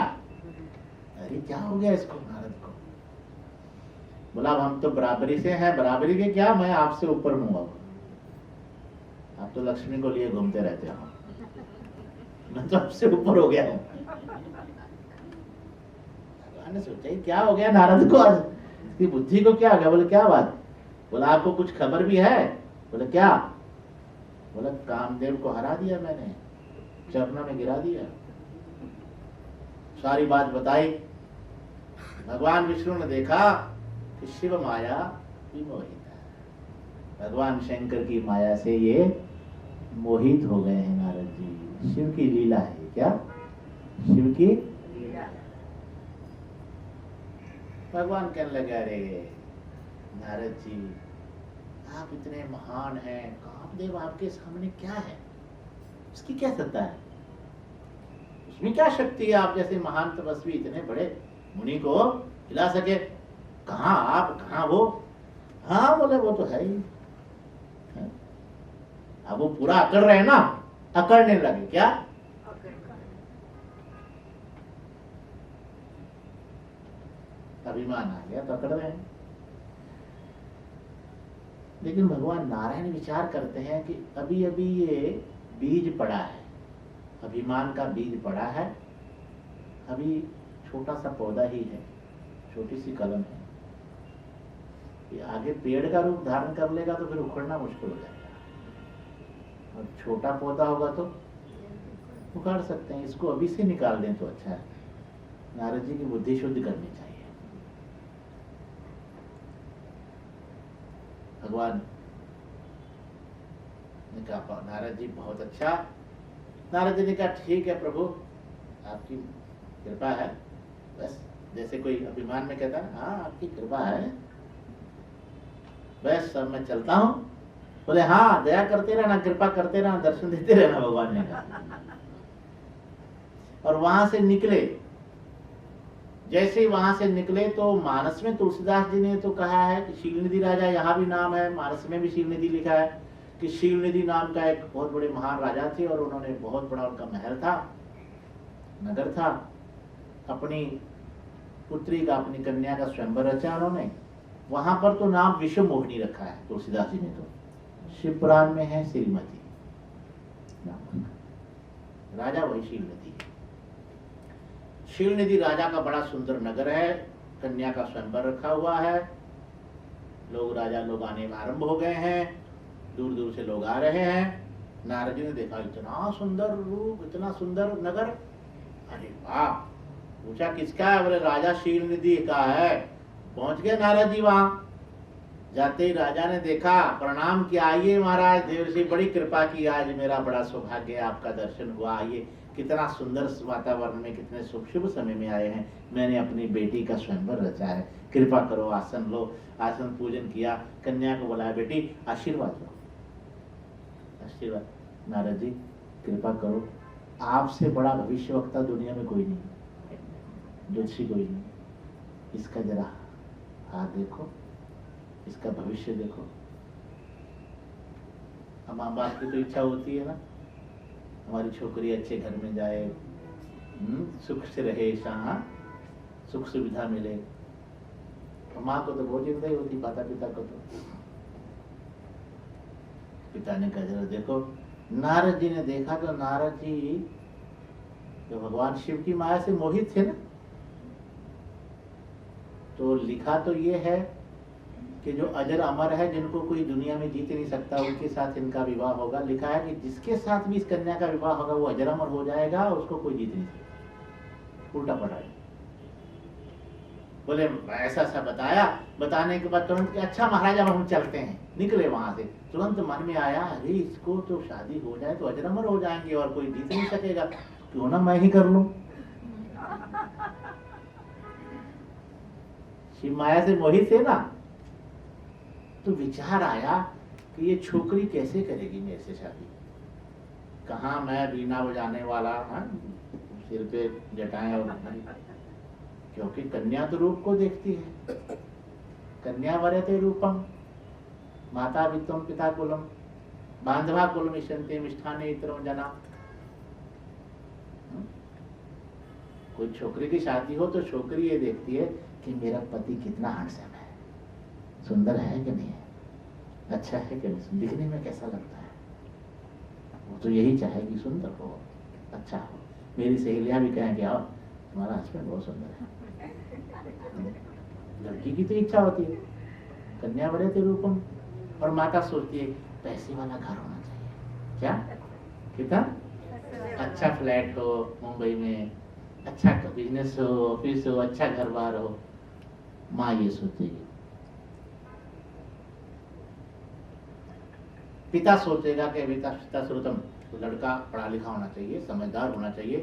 अरे क्या हो गया इसको, नारद को। बोला हम तो बराबरी से हैं। बराबरी के क्या, मैं आपसे ऊपर हूँ। अब आप तो लक्ष्मी को लिए घूमते रहते हो, मैं तो आपसे ऊपर हो गया हूँ। भगवान ने सोचा क्या हो गया नारद को, आज इसकी बुद्धि को क्या हो गया। बोले क्या बात। बोला आपको कुछ खबर भी है। बोले क्या। बोला कामदेव को हरा दिया मैंने, चरणों में गिरा दिया। सारी बात बताई। भगवान विष्णु ने देखा कि शिव माया विमोहित है। भगवान शंकर की माया से ये मोहित हो गए हैं नारद जी। शिव की लीला है क्या, शिव की लीला। भगवान कहने लगे अरे नारद जी आप इतने महान हैं, कामदेव आपके सामने क्या है, उसकी क्या सत्ता है, उसमें क्या शक्ति है आप जैसे महान तपस्वी इतने बड़े मुनि को हिला सके। कहाँ आप कहाँ वो। हाँ बोले वो तो है ही। अब वो पूरा अकड़ रहे ना, अकड़ने लगे क्या। अभिमान आ गया तो अकड़ रहे हैं। लेकिन भगवान नारायण विचार करते हैं कि अभी अभी ये बीज पड़ा है, अभिमान का बीज पड़ा है, अभी छोटा सा पौधा ही है, छोटी सी कलम है। ये आगे पेड़ का रूप धारण कर लेगा तो फिर उखड़ना मुश्किल हो जाएगा, और छोटा पौधा होगा तो उखाड़ सकते हैं। इसको अभी से निकाल दें तो अच्छा है। नारद जी की बुद्धि शुद्ध करनी चाहिए। भगवान ने कहा नारद जी बहुत अच्छा। नारद जी ने कहा ठीक है प्रभु आपकी कृपा है। बस जैसे कोई अभिमान में कहता है हाँ आपकी कृपा है, बस अब मैं चलता हूँ। बोले हाँ दया करते रहना, कृपा करते रहना, दर्शन देते रहना, भगवान ने कहा। और वहां से निकले। जैसे ही वहां से निकले तो मानस में तुलसीदास जी ने तो कहा है कि शीलनिधि राजा, यहाँ भी नाम है, मानस में भी शीलनिधि लिखा है कि शीलनिधि नाम का एक बहुत बड़े महान राजा थे और उन्होंने बहुत बड़ा उनका महल था, नगर था। अपनी पुत्री का, अपनी कन्या का स्वयंवर रचा उन्होंने। वहां पर तो नाम विश्व मोहिनी रखा है तुलसीदास जी ने। तो शिवपुराण में है श्रीमती नाम, राजा वही शीलनिधि है। शीलनिधि राजा का बड़ा सुंदर नगर है, कन्या का स्वयंवर रखा हुआ है। लोग राजा लोग आने आरंभ हो गए हैं, दूर दूर से लोग आ रहे हैं। नारद जी ने देखा इतना सुंदर रूप, इतना सुंदर नगर, अरे वाह। पूछा किसका है, बोले राजा शीलनिधि का है। पहुंच गए नारद जी वहां। जाते ही राजा ने देखा, प्रणाम किया, आइए महाराज देवर्षि बड़ी कृपा की, आज मेरा बड़ा सौभाग्य है, आपका दर्शन हुआ। आइए, कितना सुंदर वातावरण में, कितने शुभ समय में आए हैं। मैंने अपनी बेटी का स्वयंवर रचा है, कृपा करो आसन लो। आसन पूजन किया, कन्या को बुलाया, बेटी आशीर्वाद लो, आशीर्वाद। नारद जी कृपा करो, आपसे बड़ा भविष्य वक्ता दुनिया में कोई नहीं, ज्योतिषी कोई नहीं। इसका जरा हाथ देखो, इसका भविष्य देखो। माँ बाप की तो इच्छा होती है ना, हमारी छोकरी अच्छे घर में जाए, सुख से रहे, सुख सुविधा मिले। तो माँ को तो बहुत चिंता ही होती, माता पिता को तो। पिता ने कहा जरा देखो, नारद जी ने देखा तो नारद जी तो भगवान शिव की माया से मोहित थे ना, तो लिखा तो ये है कि जो अजर अमर है, जिनको कोई दुनिया में जीत नहीं सकता, उनके साथ इनका विवाह होगा। लिखा है कि जिसके साथ भी इस कन्या का विवाह होगा वो अजर अमर हो जाएगा, उसको कोई जीत नहीं सकता। उल्टा पड़ा है। बोले ऐसा सा बताया, बताने के बाद तुरंत अच्छा महाराजा हम चलते हैं। निकले वहां से, तुरंत मन में आया अरे इसको तो शादी हो जाए तो अजर अमर हो जाएंगे और कोई जीत नहीं सकेगा, क्यों ना मैं ही कर लूं। शिव माया से मोहित है ना, तो विचार आया कि ये छोकरी कैसे करेगी मेरे से शादी। कहाँ मैं बीना बजाने वाला, सिर पे जटाएं और क्योंकि कन्या तो रूप को देखती है। कन्या वरते रूपम माता वित्तम पिता कुलम बांधवा कुलम इशंते मिष्ठाने इतरम जना। कोई छोकरी की शादी हो तो छोकरी ये देखती है कि मेरा पति कितना हैंडसम है, सुंदर है कि नहीं है, अच्छा है कि नहीं, दिखने में कैसा लगता है। वो तो यही चाहेगी सुंदर हो, अच्छा हो। मेरी सहेलियां भी कहेंगे आओ तुम्हारा हस्बैंड बहुत सुंदर है। लड़की की तो इच्छा होती है कन्या बड़े थे रूपम, और माता सोचती है पैसे वाला घर होना चाहिए। क्या कितना अच्छा फ्लैट हो मुंबई में, अच्छा बिजनेस हो, ऑफिस हो, अच्छा घर बार हो। माँ ये सोचेगी। पिता सोचेगा कि पिता श्रुतम, लड़का पढ़ा लिखा होना चाहिए, समझदार होना चाहिए,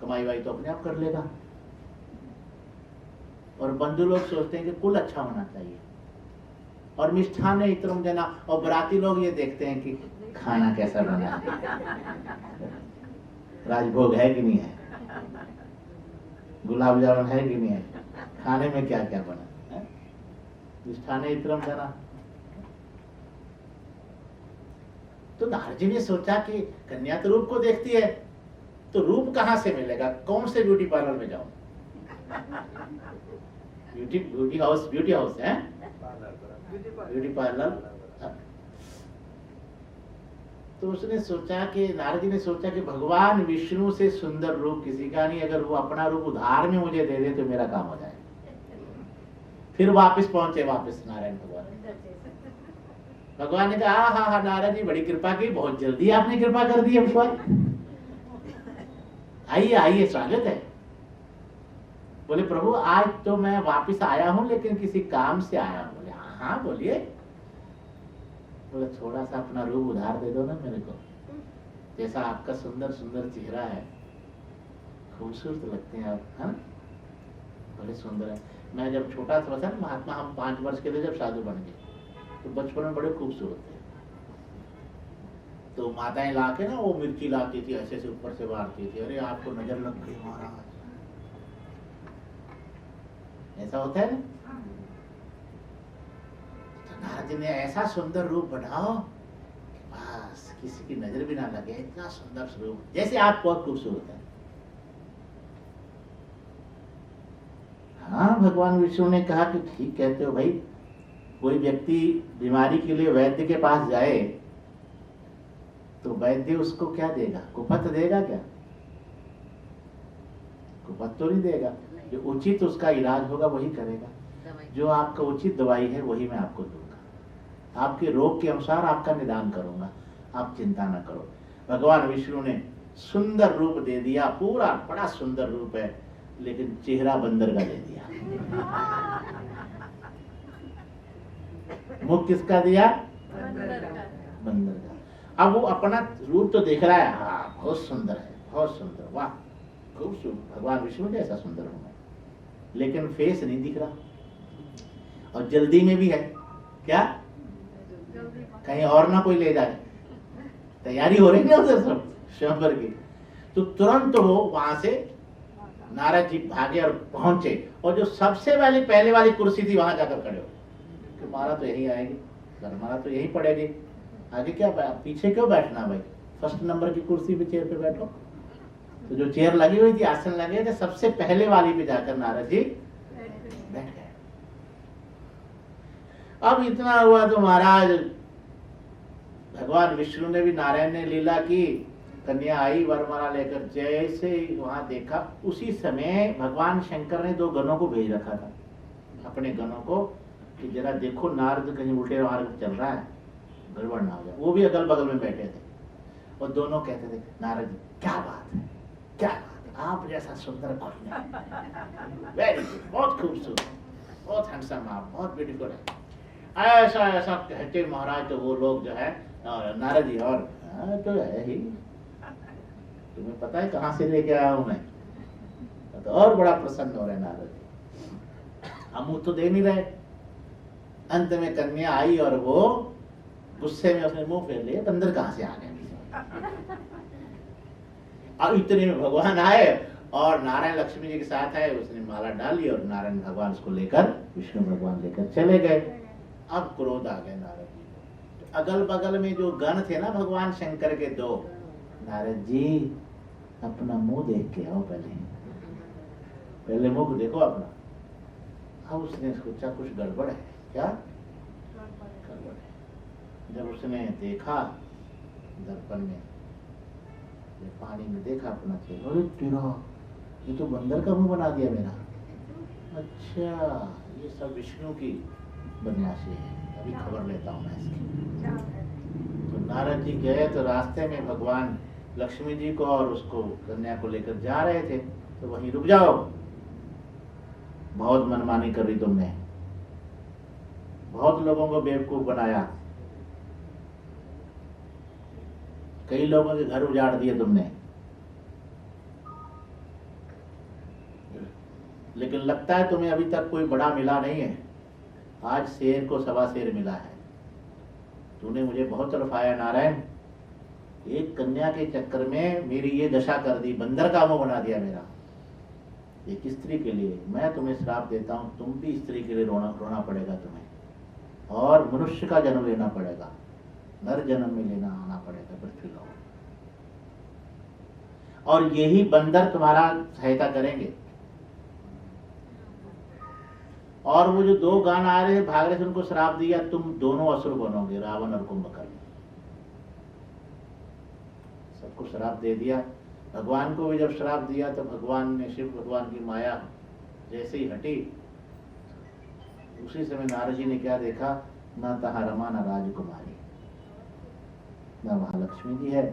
कमाई वाई तो अपने आप कर लेगा। और बंधु लोग सोचते हैं कि कुल अच्छा होना चाहिए, और मिष्ठान इतरम जना, और बराती लोग ये देखते हैं कि खाना कैसा बना है, राजभोग है कि नहीं है, गुलाब जामुन है कि नहीं है, खाने में क्या क्या बना है। मिष्ठान इतरम जना। तो नारद जी ने सोचा कि कन्या तो रूप को देखती है, तो रूप कहाँ से मिलेगा, कौन से ब्यूटी पार्लर में जाऊं। ब्यूटी हाउस है, ब्यूटी पार्लर। तो उसने सोचा कि नारद जी ने सोचा कि भगवान विष्णु से सुंदर रूप किसी का नहीं, अगर वो अपना रूप उधार में मुझे दे दे तो मेरा काम हो जाए। फिर वापस पहुंचे नारायण भगवान। भगवान ने कहा हाँ नारद जी बड़ी कृपा की, बहुत जल्दी आपने कृपा कर दी हम पर। आइए आइए स्वागत है। बोले प्रभु आज तो मैं वापस आया हूं लेकिन किसी काम से आया हूं। बोले हाँ बोलिए। बोले थोड़ा सा अपना रूप उधार दे दो ना मेरे को, जैसा आपका सुंदर सुंदर चेहरा है, खूबसूरत लगते हैं आप। हाँ बोले सुंदर है। मैं जब छोटा था महात्मा, हम 5 वर्ष के थे जब साधु बन गए, तो बचपन में बड़े खूबसूरत थे। तो माताएं लाके ना वो मिर्ची लाती थी, ऐसे से ऊपर से मारती थी, अरे आपको नजर लग गई महाराज, ऐसा होता है ना। तो नारद जी ने ऐसा सुंदर रूप बनाओ कि बस किसी की नजर भी ना लगे, इतना सुंदर स्वरूप, जैसे आप बहुत खूबसूरत है। हाँ भगवान विष्णु ने कहा कि ठीक कहते हो भाई, कोई व्यक्ति बीमारी के लिए वैद्य के पास जाए तो वैद्य उसको क्या देगा, कुपथ देगा क्या, कुपथ तो नहीं देगा। जो उचित उसका इलाज होगा वही करेगा, जो आपका उचित दवाई है वही मैं आपको दूंगा, आपके रोग के अनुसार आपका निदान करूंगा, आप चिंता ना करो। भगवान विष्णु ने सुंदर रूप दे दिया, पूरा बड़ा सुंदर रूप है, लेकिन चेहरा बंदर का दे दिया। मुख किसका दिया, बंदर का। अब वो अपना रूप तो देख रहा है, हाँ बहुत सुंदर है, बहुत सुंदर, वाह खूब सुंदर, भगवान विष्णु जैसा सुंदर हूं मैं, लेकिन फेस नहीं दिख रहा। और जल्दी में भी है, क्या कहीं और ना कोई ले जाए, तैयारी हो रही है उधर सब स्वयंवर की। तो तुरंत वो वहां से नारद जी भागे और पहुंचे, और जो सबसे पहले वाली कुर्सी थी वहां जाकर खड़े हो कि मारा तो यही आएगी, मारा तो यही पड़ेगी। आगे क्या पीछे क्यों बैठना भाई, फर्स्ट नंबर की कुर्सी पे चेयर पे बैठो। तो जो चेयर लगी हुई थी, आसन लगे थे, सबसे पहले वाली पे जाकर नारद जी बैठ गए। अब इतना हुआ तो महाराज भगवान विष्णु ने भी, नारायण ने लीला की, कन्या आई वरमाला लेकर, जैसे ही वहां देखा उसी समय भगवान शंकर ने 2 गणों को भेज रखा था, अपने गणों को, कि जरा देखो नारद कहीं उल्टे मार्ग चल रहा है, गड़बड़ ना हो जाए। वो भी अगल बगल में बैठे थे और दोनों कहते थे, नारद जी क्या बात है, क्या बात है, आप जैसा सुंदर कोई नहीं, वेरी गुड, बहुत खूबसूरत, बहुत हैंडसम, आप बहुत ब्यूटीफुल है। ऐसा ऐसा कहते महाराज तो वो लोग जो है नारद जी, और तो है ही, तुम्हें पता है कहां से लेके आया हूं मैं, तो और बड़ा प्रसन्न हो रहे नारद जी। हम मुंह तो दे नहीं रहे। अंत में कन्या आई और वो गुस्से में उसने मुंह फेर लिया, बंदर कहां से आ गए। अब इतने में भगवान आए और नारायण लक्ष्मी जी के साथ आए, उसने माला डाली और नारायण भगवान उसको लेकर, विष्णु भगवान लेकर चले गए। अब क्रोध आ गए नारद जी को। तो अगल बगल में जो गण थे ना भगवान शंकर के 2, नारद जी अपना मुंह देख के आओ, पहले मुंह देखो अपना। अब उसने सोचा कुछ गड़बड़ है, क्या गड़बड़ है। जब उसने देखा दर्पण में, पानी में देखा अपना चेहरा, अरे तेरा ये तो बंदर का मुंह बना दिया मेरा। अच्छा ये सब विष्णु की बदमाशी है, अभी खबर लेता हूँ मैं इसकी। तो नारद जी गए तो रास्ते में भगवान लक्ष्मी जी को और उसको कन्या को लेकर जा रहे थे, तो वहीं रुक जाओ, बहुत मनमानी कर रही तुमने, बहुत लोगों को बेवकूफ बनाया, कई लोगों के घर उजाड़ दिए तुमने, लेकिन लगता है तुम्हें अभी तक कोई बड़ा मिला नहीं है। आज शेर को 1.25 शेर मिला है। तूने मुझे बहुत तड़पाया नारायण, एक कन्या के चक्कर में मेरी ये दशा कर दी, बंदर का मुंह बना दिया मेरा। एक स्त्री के लिए मैं तुम्हें श्राप देता हूं, तुम भी स्त्री के लिए रोना पड़ेगा तुम्हें, और मनुष्य का जन्म लेना पड़ेगा, नर जन्म में लेना आना पड़ेगा पृथ्वी लोक, और यही बंदर तुम्हारा सहायता करेंगे। और वो जो 2 गान आ रहे थे भाग रहे थे, उनको श्राप दिया, तुम दोनों असुर बनोगे, रावण और कुंभकर्ण। सबको श्राप दे दिया। भगवान को भी जब श्राप दिया तो भगवान ने, शिव भगवान की माया जैसे ही हटी, उसी समय नारद जी ने क्या देखा, न तहाँ रमा न राजकुमारी, न वहां लक्ष्मी जी है,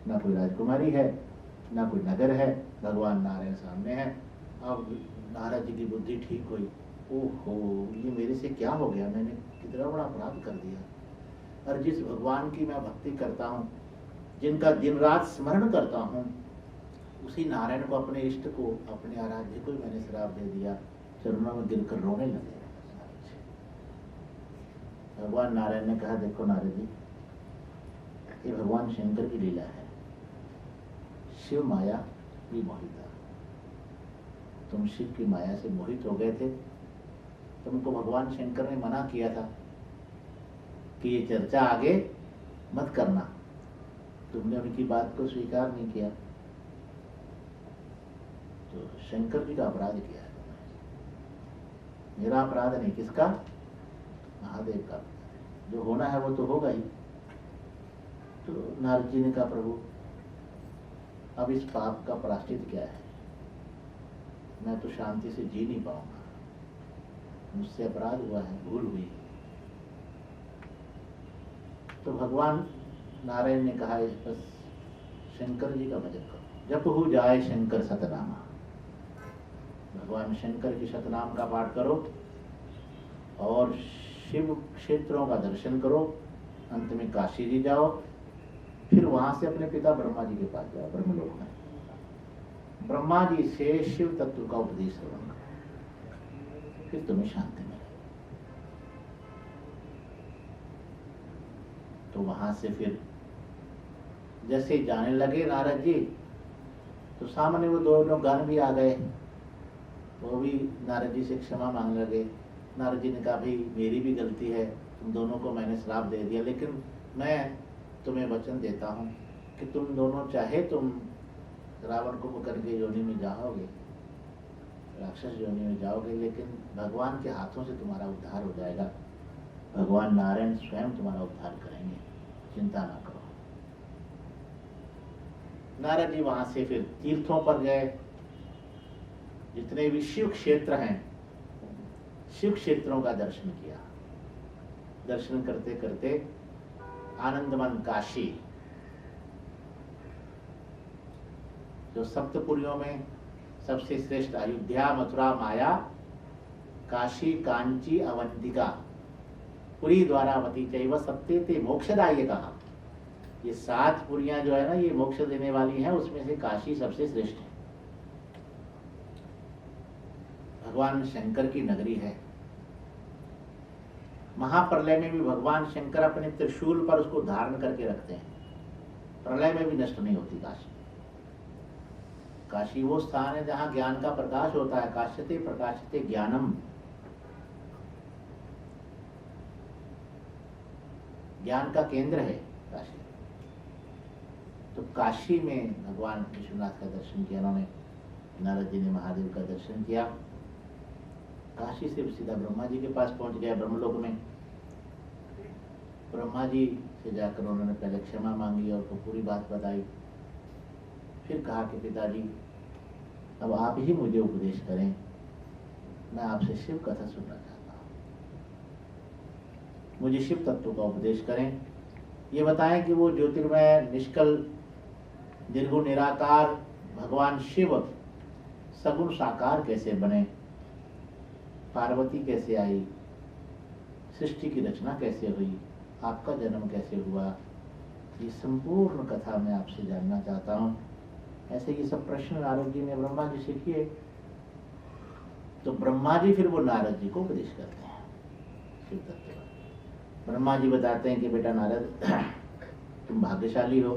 न कोई राजकुमारी है, न कोई नगर है, भगवान नारायण सामने है। अब नारद जी की बुद्धि ठीक हुई, ओहो ये मेरे से क्या हो गया, मैंने कितना बड़ा अपराध कर दिया। और जिस भगवान की मैं भक्ति करता हूँ, जिनका दिन रात स्मरण करता हूँ, उसी नारायण को, अपने इष्ट को, अपने आराध्य को मैंने श्राप दे दिया। चरणों में गिरकर रोने लगे। भगवान नारायण ने कहा, देखो नारद जी, ये भगवान शंकर की लीला है, शिव माया भी मोहिता, तुम शिव की माया से मोहित हो गए थे। तुमको भगवान शंकर ने मना किया था कि ये चर्चा आगे मत करना, तुमने उनकी बात को स्वीकार नहीं किया, तो शंकर जी का अपराध किया है। मेरा अपराध नहीं, किसका, महादेव का। जो होना है वो तो होगा ही। तो नारद जी ने कहा, प्रभु अब इस पाप का प्रायश्चित क्या है, मैं तो शांति से जी नहीं पाऊंगा, मुझसे अपराध हुआ है, भूल हुई। तो भगवान नारायण ने कहा, बस शंकर जी का भजन करो, जप हो जाए शंकर सतनामा। भगवान शंकर की सतनाम का पाठ करो और शिव क्षेत्रों का दर्शन करो, अंत में काशी जी जाओ, फिर वहां से अपने पिता ब्रह्मा जी के पास जाओ, ब्रह्मलोक में ब्रह्मा जी से शिव तत्व का उपदेश करो, फिर तुम्हें शांति मिले। तो वहां से फिर जैसे जाने लगे नारद जी, तो सामने वो 2 गण भी आ गए, वो भी नारद जी से क्षमा मांगने लगे। नारद जी ने कहा, भाई मेरी भी गलती है, तुम दोनों को मैंने श्राप दे दिया, लेकिन मैं तुम्हें वचन देता हूँ कि तुम दोनों चाहे तुम रावण कुंभकर्ण के योनि में जाओगे, राक्षस योनि में जाओगे, लेकिन भगवान के हाथों से तुम्हारा उद्धार हो जाएगा। भगवान नारायण स्वयं तुम्हारा उद्धार करेंगे, चिंता ना करो। नारद जी वहां से फिर तीर्थों पर गए। जितने भी शिव क्षेत्र हैं, शिव क्षेत्रों का दर्शन किया। दर्शन करते करते आनंदवन काशी, जो सप्तपुरियों में सबसे श्रेष्ठ, अयोध्या, मथुरा, माया, काशी, कांची, अवंतिका, पुरी, द्वारावती चैव सप्तेते मोक्षदायी कहा। ये 7 पुरियां जो है ना, ये मोक्ष देने वाली हैं, उसमें से काशी सबसे श्रेष्ठ है। भगवान शंकर की नगरी है। महाप्रलय में भी भगवान शंकर अपने त्रिशूल पर उसको धारण करके रखते हैं। प्रलय में भी नष्ट नहीं होती काशी। काशी वो स्थान है जहां ज्ञान का प्रकाश होता है। काश्यते प्रकाशते ज्ञानम, ज्ञान का केंद्र है काशी। तो काशी में भगवान विश्वनाथ का दर्शन किया उन्होंने। नारद जी ने महादेव का दर्शन किया। काशी से सीधा ब्रह्मा जी के पास पहुंच गया, ब्रह्मलोक में। ब्रह्मा जी से जाकर उन्होंने पहले क्षमा मांगी और तो पूरी बात बताई। फिर कहा कि पिताजी, अब आप ही मुझे उपदेश करें, मैं आपसे शिव कथा सुनना चाहता हूँ। मुझे शिव तत्व का उपदेश करें। ये बताएं कि वो ज्योतिर्मय, निष्कल, निर्गुण, निराकार भगवान शिव सगुण साकार कैसे बने, पार्वती कैसे आई, सृष्टि की रचना कैसे हुई, आपका जन्म कैसे हुआ, ये संपूर्ण कथा मैं आपसे जानना चाहता हूँ। ऐसे ये सब प्रश्न नारद जी ने ब्रह्मा जी से किए। तो ब्रह्मा जी फिर वो नारद जी को उपदेश करते हैं शिव तत्व का। ब्रह्मा जी बताते हैं कि बेटा नारद, तुम भाग्यशाली हो,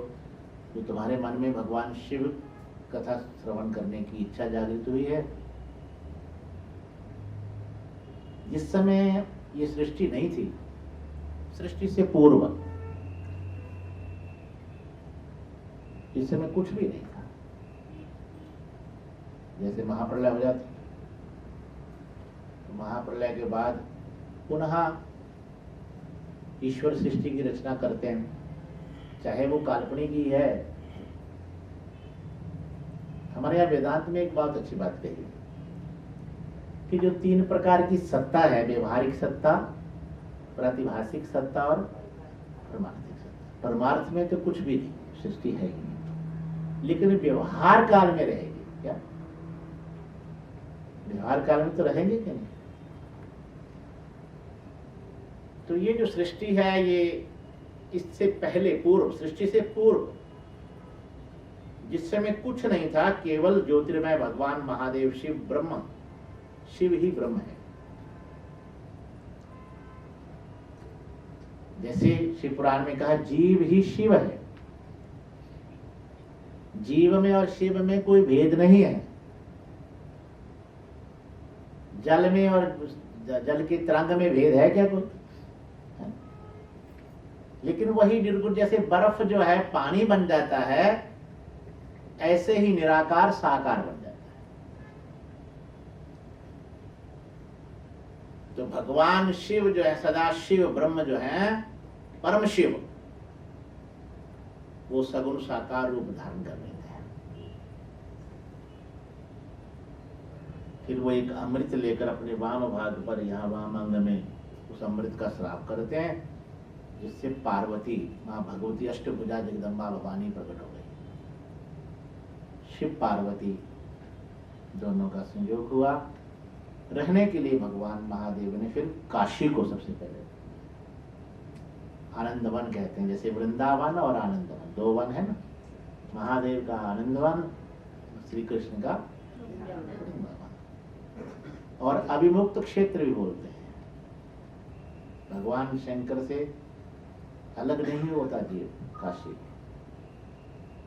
तो तुम्हारे मन में भगवान शिव कथा श्रवण करने की इच्छा जागृत हुई है। जिस समय ये सृष्टि नहीं थी, सृष्टि से पूर्व, इस समय कुछ भी नहीं था। जैसे महाप्रलय हो जाती, तो महाप्रलय के बाद पुनः ईश्वर सृष्टि की रचना करते हैं, चाहे वो काल्पनिक ही है। हमारे यहाँ वेदांत में एक बहुत अच्छी बात कही कि जो 3 प्रकार की सत्ता है, व्यवहारिक सत्ता, प्रातिभाषिक सत्ता और परमार्थिक सत्ता। परमार्थ में तो कुछ भी नहीं, सृष्टि है ही नहीं, लेकिन व्यवहार काल में रहेगी। क्या व्यवहार काल में तो रहेंगे क्या नहीं? तो ये जो सृष्टि है, ये इससे पहले, पूर्व, सृष्टि से पूर्व, जिस समय कुछ नहीं था, केवल ज्योतिर्मय भगवान महादेव शिव ब्रह्म, शिव ही ब्रह्म है। जैसे शिव पुराण में कहा, जीव ही शिव है। जीव में और शिव में कोई भेद नहीं है। जल में और जल के तरंग में भेद है क्या कोई? लेकिन वही निर्गुण, जैसे बर्फ जो है पानी बन जाता है, ऐसे ही निराकार साकार बन जाता है। तो भगवान शिव जो है, सदा शिव ब्रह्म जो है, परम शिव, वो सगुण साकार रूप धारण कर लेते हैं। फिर वो एक अमृत लेकर अपने वाम भाग पर, यहाँ वाम अंग में, उस अमृत का श्राप करते हैं, जिससे पार्वती, मां भगवती, अष्टभुजा जगदम्बा भवानी प्रकट हो गई। शिव पार्वती दोनों का संयोग हुआ। रहने के लिए भगवान महादेव ने फिर काशी को सबसे पहले आनंदवन कहते हैं। जैसे वृंदावन और आनंदवन 2 वन है ना, महादेव का आनंदवन, श्री कृष्ण का वृंदावन। और अभिमुक्त क्षेत्र भी बोलते हैं। भगवान शंकर से अलग नहीं होता जीव। काशी,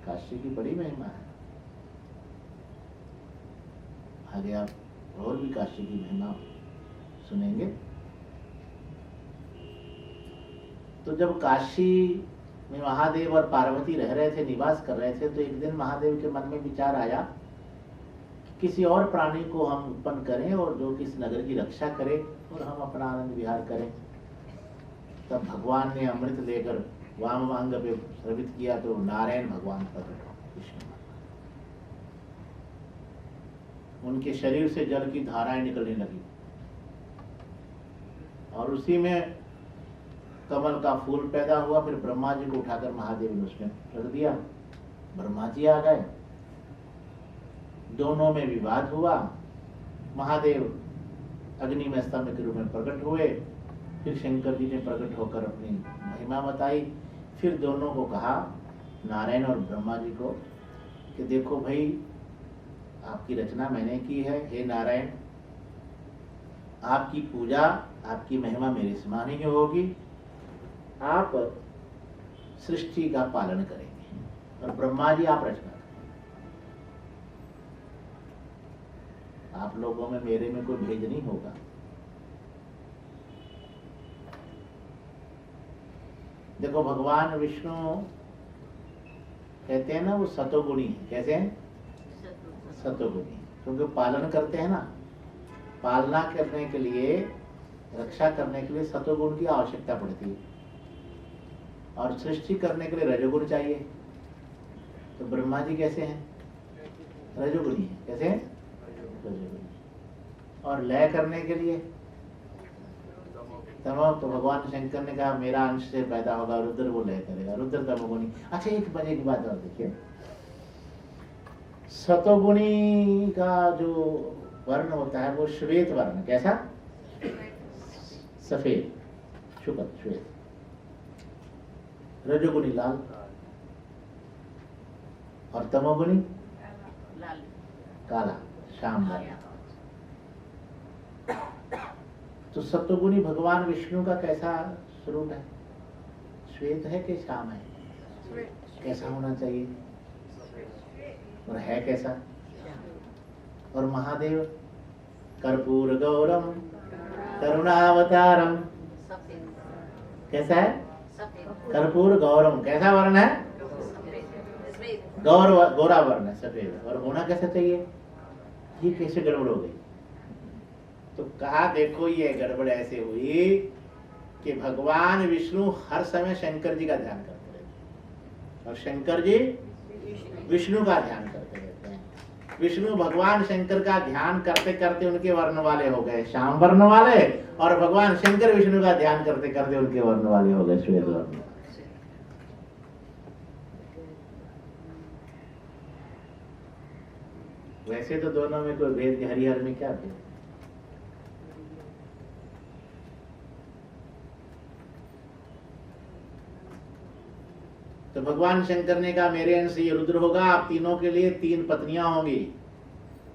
काशी की बड़ी महिमा है। आगे आप और भी काशी की महिमा सुनेंगे। तो जब काशी में महादेव और पार्वती रह रहे थे, निवास कर रहे थे, तो एक दिन महादेव के मन में विचार आया कि किसी और प्राणी को हम उत्पन्न करें और जो कि इस नगर की रक्षा करे और हम अपना आनंद विहार करें। तब भगवान ने अमृत लेकर वाम अंग पे स्रवित किया तो नारायण भगवान प्रकट हो, विष्णु। उनके शरीर से जल की धाराएं निकलने लगी और उसी में कमल का फूल पैदा हुआ। फिर ब्रह्मा जी को उठाकर महादेव ने उसमें रख दिया। ब्रह्मा जी आ गए, दोनों में विवाद हुआ। महादेव अग्नि में स्तंभ के रूप में प्रकट हुए, फिर शंकर जी ने प्रकट होकर अपनी महिमा बताई। फिर दोनों को कहा, नारायण और ब्रह्मा जी को, कि देखो भाई, आपकी रचना मैंने की है, हे नारायण, आपकी पूजा, आपकी महिमा मेरे समान ही होगी। आप सृष्टि का पालन करेंगे और ब्रह्मा जी आप रचना करेंगे। आप लोगों में मेरे में कोई भेद नहीं होगा। देखो, भगवान विष्णु कहते हैं ना, वो सतोगुणी है। कैसे हैं? सतोगुणी, क्योंकि पालन करते हैं ना। पालना करने के लिए, रक्षा करने के लिए सतोगुण की आवश्यकता पड़ती है और सृष्टि करने के लिए रजोगुण चाहिए। तो ब्रह्मा जी कैसे हैं? रजोगुणी है। कैसे हैं? रजोगुणी। और लय करने के लिए तमो। तो भगवान शंकर ने कहा, मेरा अंश से पैदा होगा रुद्र, वो लय करेगा। रुद्र तमोगुणी। अच्छा, एक मजे की बात और देखिए, सतोगुणी का जो वर्ण होता है वो श्वेत वर्ण। कैसा? सफेद, शुक्ल, श्वेत। रजोगुणी लाल और तमोगुणी काला, श्याम वर्ण। तो सत्वगुणी भगवान विष्णु का कैसा स्वरूप है? श्वेत है कि श्याम है? कैसा होना चाहिए? और है कैसा? और महादेव कर्पूर गौरम करुणावतारम, कैसा है? कर्पूर गौरम, कैसा वर्ण है? गोरा वर्ण है, सफेद। और होना कैसा चाहिए? ये कैसे गड़बड़ हो गई? तो कहा, देखो, ये गड़बड़ ऐसे हुई कि भगवान विष्णु हर समय शंकर जी का ध्यान करते रहते हैं और शंकर जी विष्णु का ध्यान करते रहते हैं। विष्णु भगवान शंकर का ध्यान करते करते उनके वर्ण वाले हो गए, श्याम वर्ण वाले, और भगवान शंकर विष्णु का ध्यान करते करते उनके वर्ण वाले हो गए, श्वेत वर्ण। वैसे तो दोनों में कोई भेद, हरिहर में क्या भेद? तो भगवान शंकर ने कहा, मेरे अंश से ये रुद्र होगा। आप तीनों के लिए 3 पत्नियां होंगी।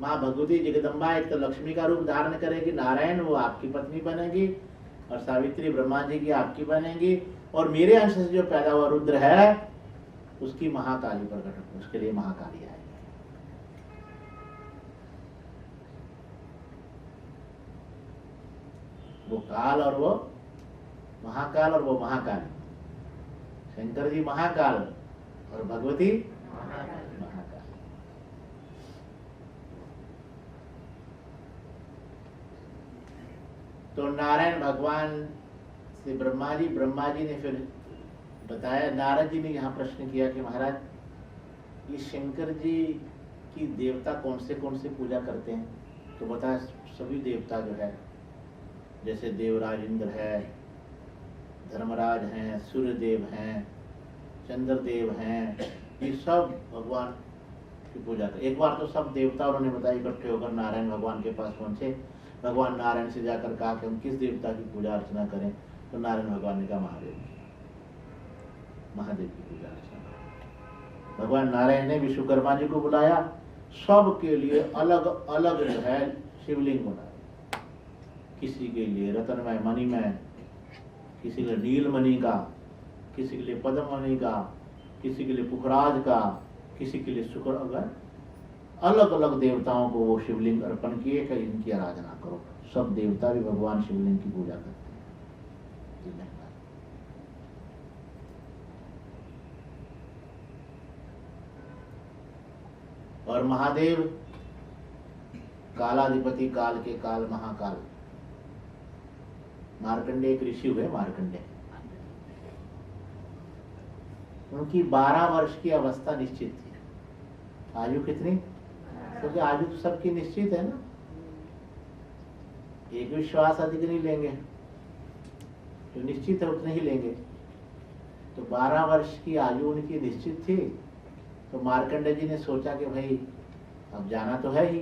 माँ भगवती जगदम्बा एक तो लक्ष्मी का रूप धारण करेगी, नारायण वो आपकी पत्नी बनेगी, और सावित्री ब्रह्मा जी की आपकी बनेगी, और मेरे अंश से जो पैदा हुआ रुद्र है उसकी महाकाली प्रकट हो, उसके लिए महाकाली आएगी। वो काल और वो महाकाल, और वो महाकाली। शंकर जी महाकाल और भगवती महाकाल। तो नारायण भगवान से ब्रह्मा जी ने फिर बताया, नारद जी ने यहाँ प्रश्न किया कि महाराज, ये शंकर जी की देवता कौन से पूजा करते हैं? तो बताया, सभी देवता जो है, जैसे देवराज इंद्र है, धर्मराज हैं, सूर्यदेव हैं, चंद्रदेव हैं, ये सब भगवान की पूजा कर। एक बार तो सब देवता उन्होंने बताया इकट्ठे होकर नारायण भगवान के पास पहुंचे। भगवान नारायण से जाकर कहा कि हम किस देवता की पूजा अर्चना करें? तो नारायण भगवान ने कहा, महादेव की पूजा अर्चना। भगवान नारायण ने विश्वकर्मा जी को बुलाया, सब के लिए अलग अलग जो है शिवलिंग बनाया। किसी के लिए रतनमय मणिमय, किसी के लिए नीलमणि का, किसी के लिए पद्ममणि का, किसी के लिए पुखराज का, किसी के लिए शुक्र, अगर अलग अलग देवताओं को वो शिवलिंग अर्पण किए कि इनकी आराधना करो। सब देवता भी भगवान शिवलिंग की पूजा करते हैं। और महादेव कालाधिपति, काल के काल, महाकाल। मार्कंडेय एक ऋषि हुए, मार्कंडेय। उनकी 12 वर्ष की अवस्था निश्चित थी। आयु कितनी? क्योंकि आयु तो सबकी निश्चित है ना, एक भी श्वास अधिक नहीं लेंगे, जो निश्चित है उतने ही लेंगे। तो 12 वर्ष की आयु उनकी निश्चित थी। तो मार्कंडेय जी ने सोचा कि भाई अब जाना तो है ही,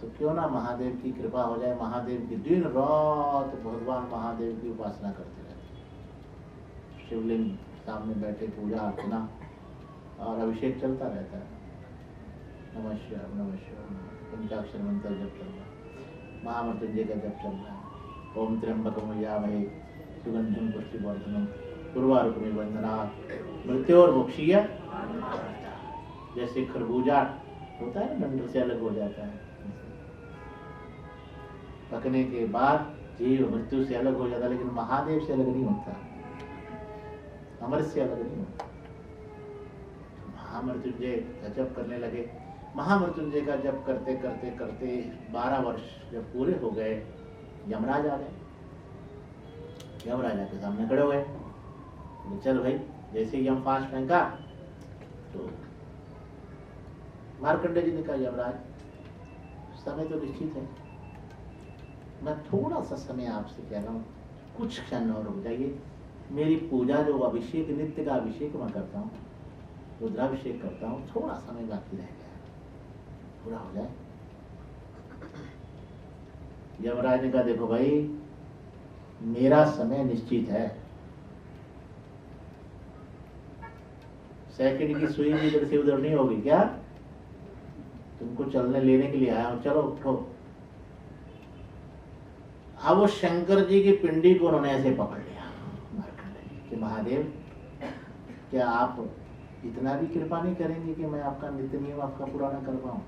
तो क्यों ना महादेव की कृपा हो जाए। महादेव की दिन रात भगवान महादेव की उपासना करते रहते, शिवलिंग सामने बैठे, पूजा अर्चना और अभिषेक चलता रहता है। नमः शिवाय, नमः शिवाय, पंचाक्षर मंत्र जप चल रहा है, महामृत्युंजय का जप चल रहा है। ओम त्र्यंबकम यजामहे सुगंधिं पुष्टिवर्धनम उर्वारुकमिव बन्धनात् मृत्योर्मुक्षीय। जैसे खरबूजा होता है ना, डंडे से अलग हो जाता है, पकने के बाद जीव मृत्यु से अलग हो जाता है, लेकिन महादेव से अलग नहीं होता, अमृत से अलग नहीं होता। महामृत्युंजय का जप करने लगे। महामृत्युंजय का जप करते करते करते 12 वर्ष जब पूरे हो गए, यमराज आ गए। यमराजा के सामने खड़े हो गए, चल भाई। जैसे यम फांस फेंका तो मार्कंडेय जी ने कहा, यमराज समय तो निश्चित है, मैं थोड़ा सा समय आपसे कह रहा हूँ, कुछ क्षण और रुक जाइए। मेरी पूजा जो अभिषेक, नित्य का अभिषेक मैं करता हूँ, रुद्राभिषेक करता हूँ, थोड़ा समय बाकी रह गया, पूरा हो जाए। यमराज ने कहा, देखो भाई मेरा समय निश्चित है, सेकंड की सुई भी इधर से उधर नहीं होगी। क्या तुमको चलने लेने के लिए आया हूं, चलो उठो। अब वो शंकर जी की पिंडी को उन्होंने ऐसे पकड़ लिया कि महादेव क्या आप इतना भी कृपा नहीं करेंगे कि मैं आपका नित्य नियम आपका पूरा न कर पाऊं?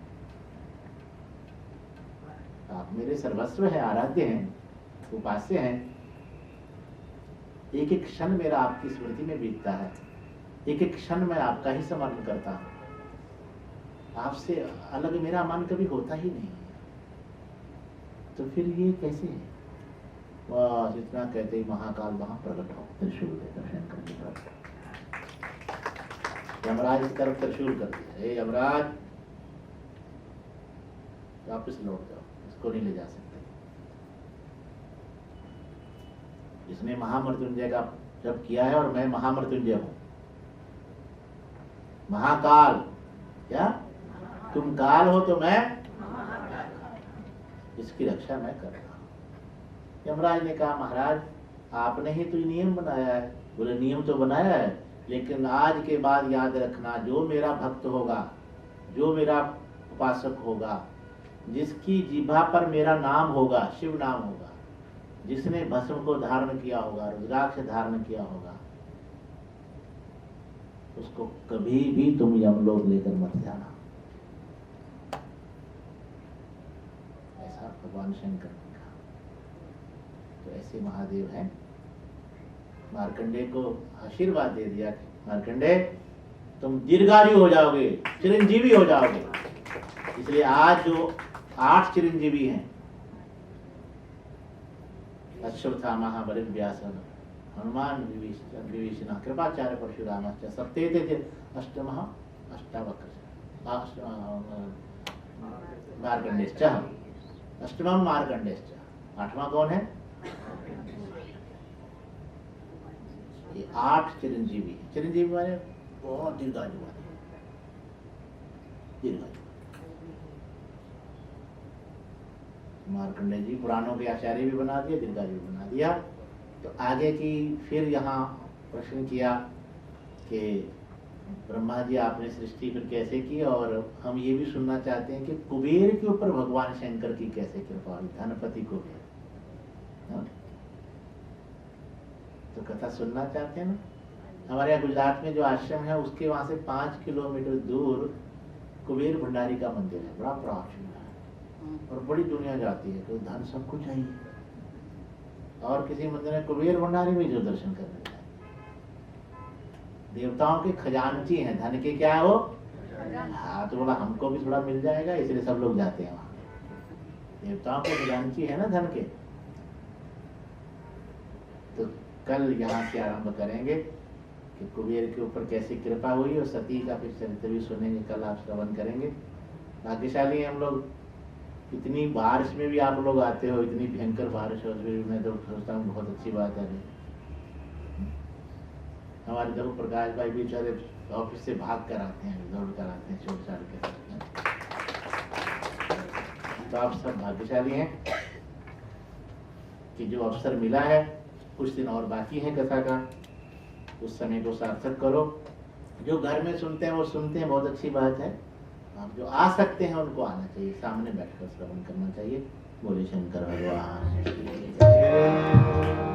आप मेरे सर्वस्व हैं, आराध्य हैं, उपास्य हैं। एक एक क्षण मेरा आपकी स्मृति में बीतता है, एक एक क्षण मैं आपका ही समर्पण करता हूं, आपसे अलग मेरा मन कभी होता ही नहीं। तो फिर ये कैसे है? बस इतना कहते ही महाकाल वहां प्रकट हो, त्रिशूल लेकर शंकर जी प्रकट। यमराज की तरफ त्रिशूल कर दिया, हे यमराज वापस लौट जाओ, इसको नहीं ले जा सकते। इसने महामृत्युंजय का जब किया है और मैं महामृत्युंजय हूं। महाकाल, क्या तुम काल हो तो मैं, इसकी रक्षा मैं कर रहा हूं। यमराज ने कहा, महाराज आपने ही तो नियम बनाया है। बोले, नियम तो बनाया है, लेकिन आज के बाद याद रखना, जो मेरा भक्त होगा, जो मेरा उपासक होगा, जिसकी जिह्वा पर मेरा नाम होगा, शिव नाम होगा, जिसने भस्म को धारण किया होगा, रुद्राक्ष धारण किया होगा, उसको कभी भी तुम यमलोक लेकर मत जाना। ऐसा भगवान शंकर ने कहा। तो ऐसे महादेव हैं। मार्कंडेय को आशीर्वाद दे दिया, मार्कंडेय तुम दीर्घायु हो जाओगे, चिरंजीवी हो जाओगे। इसलिए आज जो 8 चिरंजीवी हैं, अश्वत्थामा, बलिर्व्यास, हनुमान, विभीषण, कृपाचार्य, परशुराम, सप्तेते अष्टमः अष्टावक्र, मार्कंडेयश्च, अष्टमम मार्कंडेयश्च। 8वां कौन है? ये 8 चिरंजीवी। चिरंजीवी माने बहुत दीर्घायु वाले, दीर्घायु। मार्कंडेय जी पुराणों के आचार्य भी बना दिया, दीर्घायु बना दिया। तो आगे की फिर यहाँ प्रश्न किया कि ब्रह्मा जी आपने सृष्टि फिर कैसे की, और हम ये भी सुनना चाहते हैं कि कुबेर के ऊपर भगवान शंकर की कैसे कृपा हुई, धनपति कुबेर। हाँ? तो कथा सुनना चाहते हैं ना? हमारे यहाँ गुजरात में जो आश्रम है, उसके वहां से 5 किलोमीटर दूर कुबेर भंडारी का मंदिर है, बड़ा प्राचीन है और बड़ी दुनिया जाती है। तो धन सबको चाहिए, और किसी मंदिर में कुबेर भंडारी में जो दर्शन करने जाए, देवताओं के खजानची हैं, धन के क्या है वो हाँ तो बोला हमको भी थोड़ा मिल जाएगा, इसलिए सब लोग जाते हैं वहाँ। देवताओं को खजांची है ना धन के। तो कल यहाँ से आरंभ करेंगे कि कुबेर के ऊपर कैसी कृपा हुई, और सती का फिर चरित्र भी सुनेंगे, कल आप श्रवण करेंगे। भाग्यशाली हैं हम लोग, इतनी बारिश में भी आप लोग आते हो, इतनी भयंकर बारिश हो, फिर मैं तो सोचता हूँ बहुत अच्छी बात है। हमारे देखो प्रकाश भाई भी बेचारे ऑफिस से भाग कर आते हैं, दौड़ कर आते हैं, छोड़ छाड़ के। तो आप सब भाग्यशाली हैं कि जो अवसर मिला है, कुछ दिन और बाकी है कथा का, उस समय को सार्थक करो। जो घर में सुनते हैं वो सुनते हैं, बहुत अच्छी बात है। आप जो आ सकते हैं उनको आना चाहिए, सामने बैठकर श्रवण करना चाहिए। बोले शंकर भगवान।